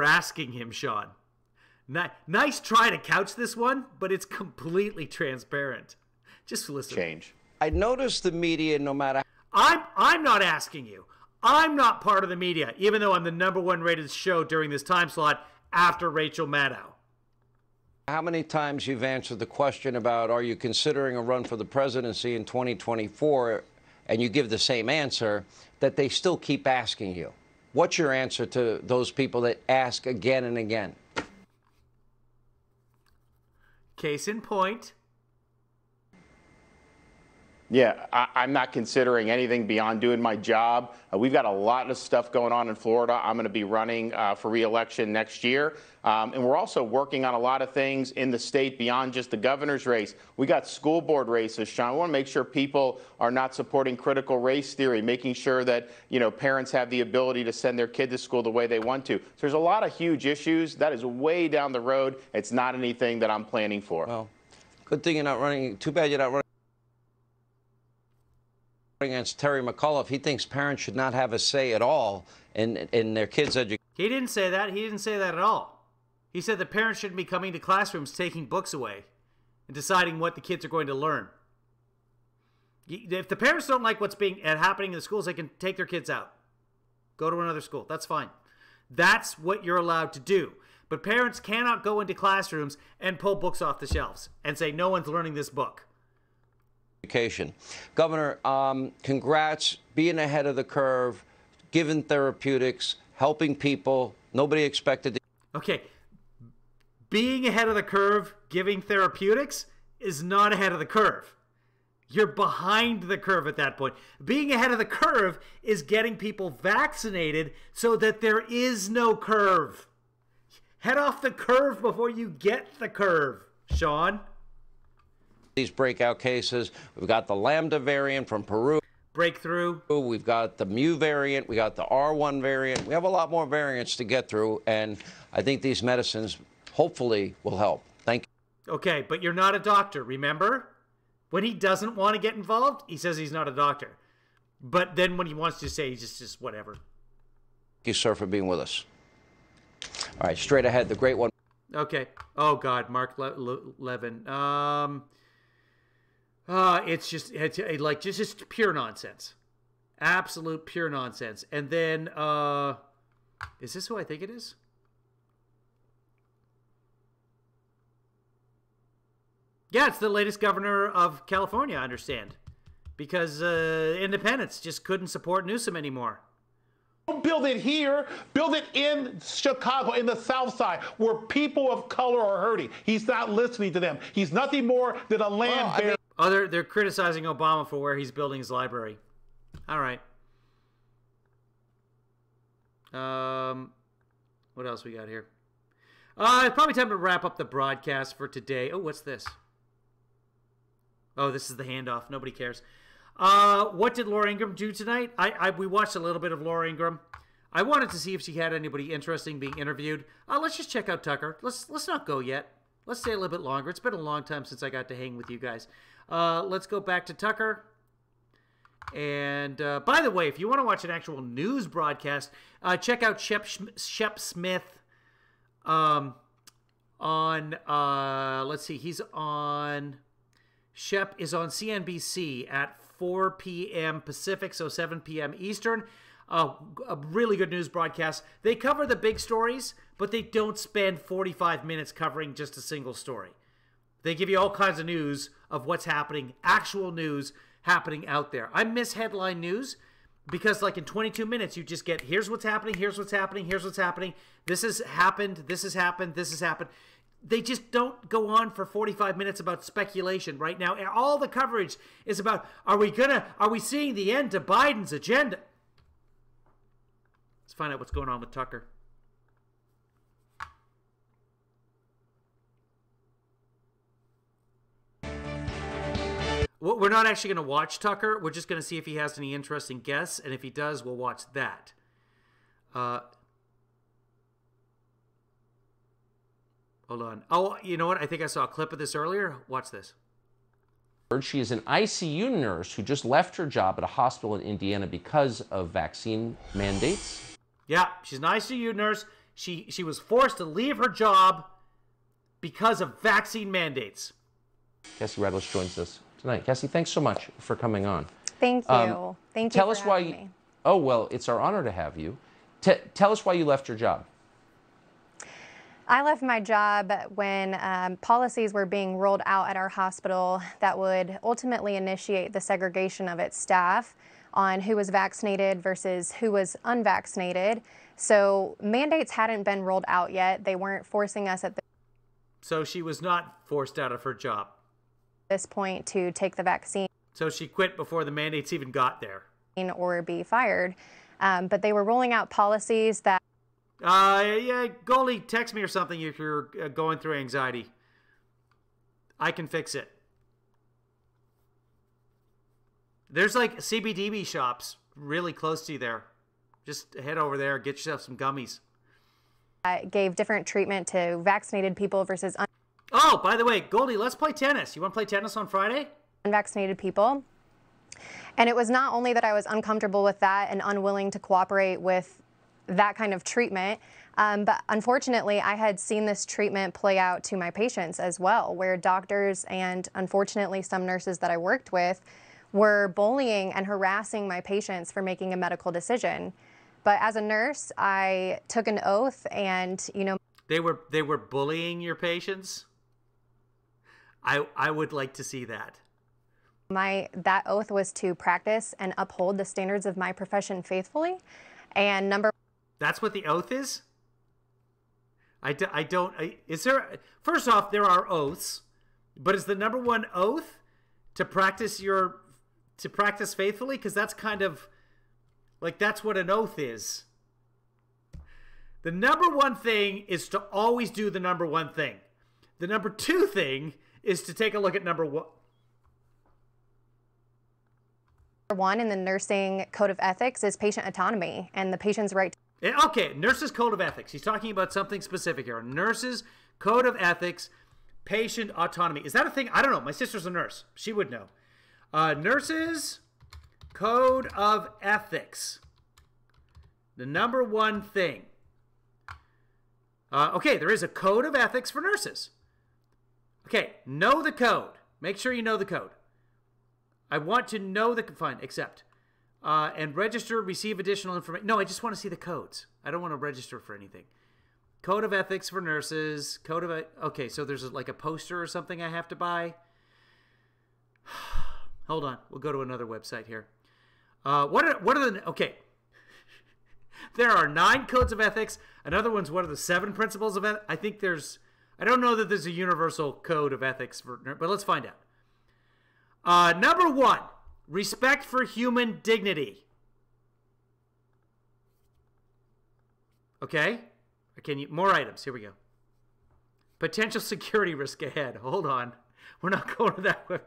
asking him, Sean. Nice try to couch this one, but it's completely transparent. Just listen. Change. I noticed the media, no matter... I'm not asking you. I'm not part of the media, even though I'm the #1 rated show during this time slot after Rachel Maddow. How many times you've answered the question about are you considering a run for the presidency in 2024, and you give the same answer, that they still keep asking you? What's your answer to those people that ask again and again? Case in point. Yeah, I'm not considering anything beyond doing my job. We've got a lot of stuff going on in Florida. I'm going to be running for re-election next year. And we're also working on a lot of things in the state beyond just the governor's race. We got school board races, Sean. We want to make sure people are not supporting critical race theory, making sure that, you know, parents have the ability to send their kid to school the way they want to. So there's a lot of huge issues. That is way down the road. It's not anything that I'm planning for. Well, good thing you're not running. Too bad you're not running against Terry McAuliffe. He thinks parents should not have a say at all in their kids' education. He didn't say that. He didn't say that at all. He said the parents shouldn't be coming to classrooms, taking books away, and deciding what the kids are going to learn. If the parents don't like what's happening in the schools, they can take their kids out. Go to another school. That's fine. That's what you're allowed to do. But parents cannot go into classrooms and pull books off the shelves and say, no one's learning this book. Governor, congrats, being ahead of the curve, giving therapeutics, helping people. Nobody expected. Okay, being ahead of the curve, giving therapeutics is not ahead of the curve. You're behind the curve at that point. Being ahead of the curve is getting people vaccinated so that there is no curve. Head off the curve before you get the curve, Sean. These breakout cases. We've got the Lambda variant from Peru. Breakthrough. We've got the Mu variant. We got the R1 variant. We have a lot more variants to get through, and I think these medicines hopefully will help. Thank you. Okay, but you're not a doctor, remember? When he doesn't want to get involved, he says he's not a doctor. But then when he wants to say, he's just whatever. Thank you, sir, for being with us. All right, straight ahead, the great one. Okay. Oh, God, Mark Levin. It's just pure nonsense. Absolute pure nonsense. And then, is this who I think it is? Yeah, it's the latest governor of California, I understand. Because independents just couldn't support Newsom anymore. Don't build it here. Build it in Chicago, in the South Side, where people of color are hurting. He's not listening to them. He's nothing more than a land bearer. They're criticizing Obama for where he's building his library. All right. What else we got here? It's probably time to wrap up the broadcast for today. Oh, what's this? Oh, this is the handoff. Nobody cares. What did Laura Ingraham do tonight? We watched a little bit of Laura Ingraham. I wanted to see if she had anybody interesting being interviewed. Let's just check out Tucker. Let's not go yet. Let's stay a little bit longer. It's been a long time since I got to hang with you guys. Let's go back to Tucker. And by the way, if you want to watch an actual news broadcast, check out Shep Smith on, let's see, Shep is on CNBC at 4 p.m. Pacific, so 7 p.m. Eastern. A really good news broadcast. They cover the big stories, but they don't spend 45 minutes covering just a single story. They give you all kinds of news of what's happening, actual news happening out there. I miss headline news because like in 22 minutes, you just get, here's what's happening, here's what's happening, here's what's happening. This has happened, this has happened, this has happened. They just don't go on for 45 minutes about speculation right now. And all the coverage is about, are we seeing the end to Biden's agenda? Let's find out what's going on with Tucker. We're not actually going to watch Tucker. We're just going to see if he has any interesting guests. And if he does, we'll watch that. Hold on. Oh, you know what? I think I saw a clip of this earlier. Watch this. She is an ICU nurse who just left her job at a hospital in Indiana because of vaccine mandates. Yeah, she's an ICU nurse. She was forced to leave her job because of vaccine mandates. Cassie Radlish joins us tonight. Cassie, thanks so much for coming on. Thank you. Thank you. Tell us why. Oh, well, it's our honor to have you. Tell us why you left your job. I left my job when policies were being rolled out at our hospital that would ultimately initiate the segregation of its staff on who was vaccinated versus who was unvaccinated. So mandates hadn't been rolled out yet. They weren't forcing us at So she was not forced out of her job. this point to take the vaccine. So she quit before the mandates even got there. Or be fired. But they were rolling out policies that... Yeah, Goldie, text me or something if you're going through anxiety. I can fix it. There's like CBDB shops really close to you there. Just head over there, get yourself some gummies. Gave different treatment to vaccinated people versus Oh, by the way, Goldie, let's play tennis. You want to play tennis on Friday? Unvaccinated people. And it was not only that I was uncomfortable with that and unwilling to cooperate with that kind of treatment, but unfortunately, I had seen this treatment play out to my patients as well, where doctors and unfortunately some nurses that I worked with were bullying and harassing my patients for making a medical decision. But as a nurse, I took an oath and, you know... They were bullying your patients? I would like to see that. That oath was to practice and uphold the standards of my profession faithfully. And That's what the oath is? First off, there are oaths, but is the number one oath to practice faithfully? Because that's kind of, like, that's what an oath is. The number one thing is to always do the number one thing. The number two thing is to take a look at number one. One in the nursing code of ethics is patient autonomy and the patient's right to... Okay, nurses code of ethics. He's talking about something specific here. Nurses code of ethics, patient autonomy. Is that a thing? I don't know. My sister's a nurse. She would know. Nurses code of ethics. The number one thing. Okay, there is a code of ethics for nurses. Okay, know the code. Make sure you know the code. I want to know the... Fine, accept. And register, receive additional information. No, I just want to see the codes. I don't want to register for anything. Code of ethics for nurses. Code of... Okay, so there's like a poster or something I have to buy. Hold on. We'll go to another website here. What are the... Okay. There are 9 codes of ethics. Another one's what are the 7 principles of ethics? I think there's... I don't know that there's a universal code of ethics for... But let's find out. Number 1. Respect for human dignity. Okay. More items. Here we go. Potential security risk ahead. Hold on. We're not going to that way.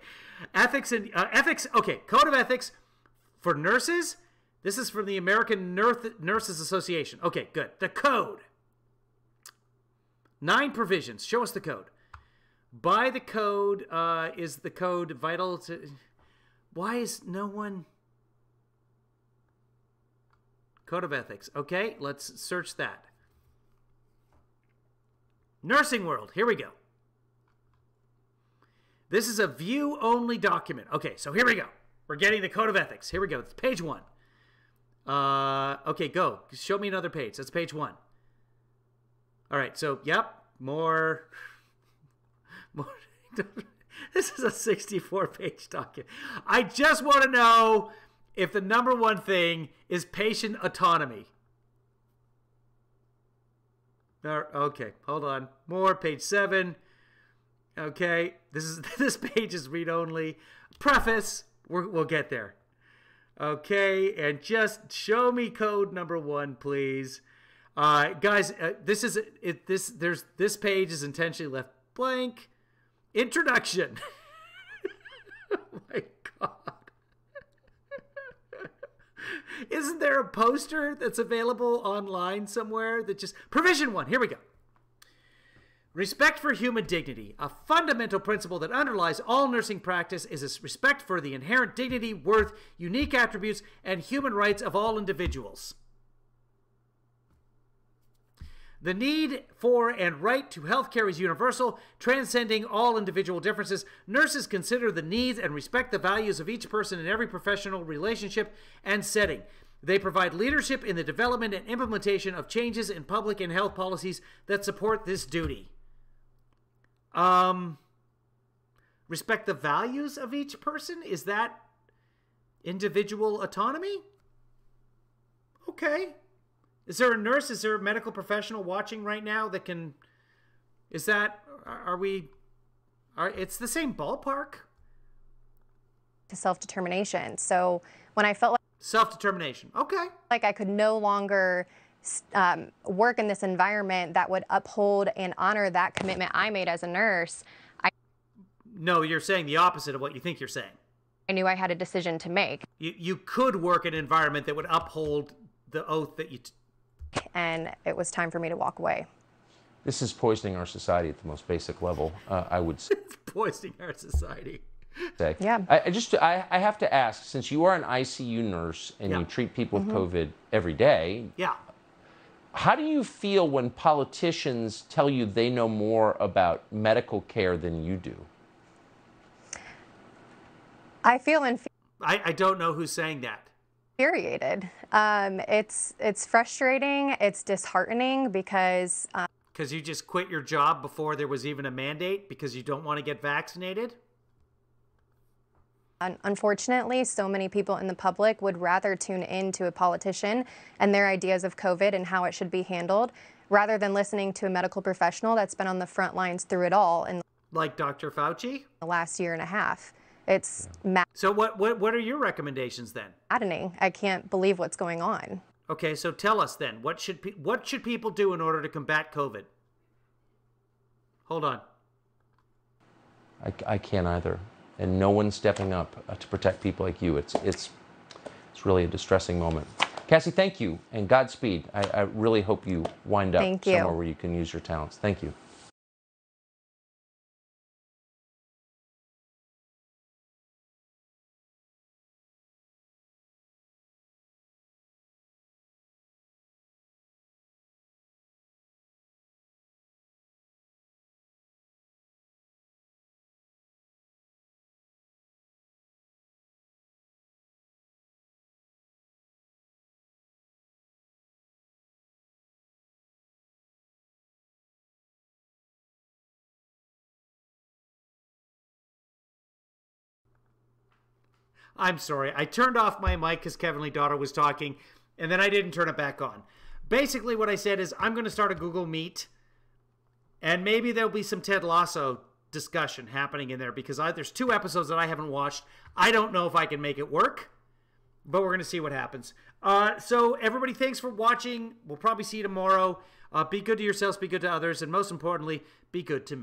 Ethics and ethics. Okay. Code of ethics for nurses. This is from the American Nurses Association. Okay, good. The code. 9 provisions. Show us the code. By the code, is the code vital to... Why is no one... Code of ethics. Okay, let's search that. Nursing world. Here we go. This is a view-only document. Okay, so here we go. We're getting the code of ethics. Here we go. It's page 1. Okay, go. Show me another page. That's page 1. All right, so, yep. More. This is a 64-page document. I just want to know if the number one thing is patient autonomy. Okay, hold on. More, page 7. Okay, this page is read-only. Preface, we'll get there. Okay, and just show me code number 1, please. Guys, this page is intentionally left blank. Introduction. Oh my God. Isn't there a poster that's available online somewhere that just... Provision 1, here we go. Respect for human dignity. A fundamental principle that underlies all nursing practice is a respect for the inherent dignity, worth, unique attributes, and human rights of all individuals. The need for and right to health care is universal, transcending all individual differences. Nurses consider the needs and respect the values of each person in every professional relationship and setting. They provide leadership in the development and implementation of changes in public and health policies that support this duty. Respect the values of each person? Is that individual autonomy? Okay. Is there a nurse? Is there a medical professional watching right now that can... Is that... It's the same ballpark? To self-determination. So when I felt like... Self-determination. Okay. Like I could no longer work in this environment that would uphold and honor that commitment I made as a nurse, No, you're saying the opposite of what you think you're saying. I knew I had a decision to make. You could work in an environment that would uphold the oath that you... And it was time for me to walk away. This is poisoning our society at the most basic level, I would say. It's poisoning our society. Yeah. I have to ask, since you are an ICU nurse and you treat people with COVID every day, how do you feel when politicians tell you they know more about medical care than you do? I feel I don't know who's saying that. infuriated. It's frustrating. It's disheartening because... Because you just quit your job before there was even a mandate because you don't want to get vaccinated? Unfortunately, so many people in the public would rather tune in to a politician and their ideas of COVID and how it should be handled, rather than listening to a medical professional that's been on the front lines through it all. Like Dr. Fauci? The last year and a half. It's So what are your recommendations then? maddening. I can't believe what's going on. Okay, so tell us then, what should people do in order to combat COVID? Hold on. I can't either. And no one's stepping up to protect people like you. It's really a distressing moment. Cassie, thank you, and Godspeed. I really hope you wind up somewhere where you can use your talents. Thank you. I'm sorry. I turned off my mic because Kevin Lee Daughter was talking, and then I didn't turn it back on. Basically, what I said is I'm going to start a Google Meet, and maybe there'll be some Ted Lasso discussion happening in there because there's 2 episodes that I haven't watched. I don't know if I can make it work, but we're going to see what happens. So everybody, thanks for watching. We'll probably see you tomorrow. Be good to yourselves, be good to others, and most importantly, be good to me.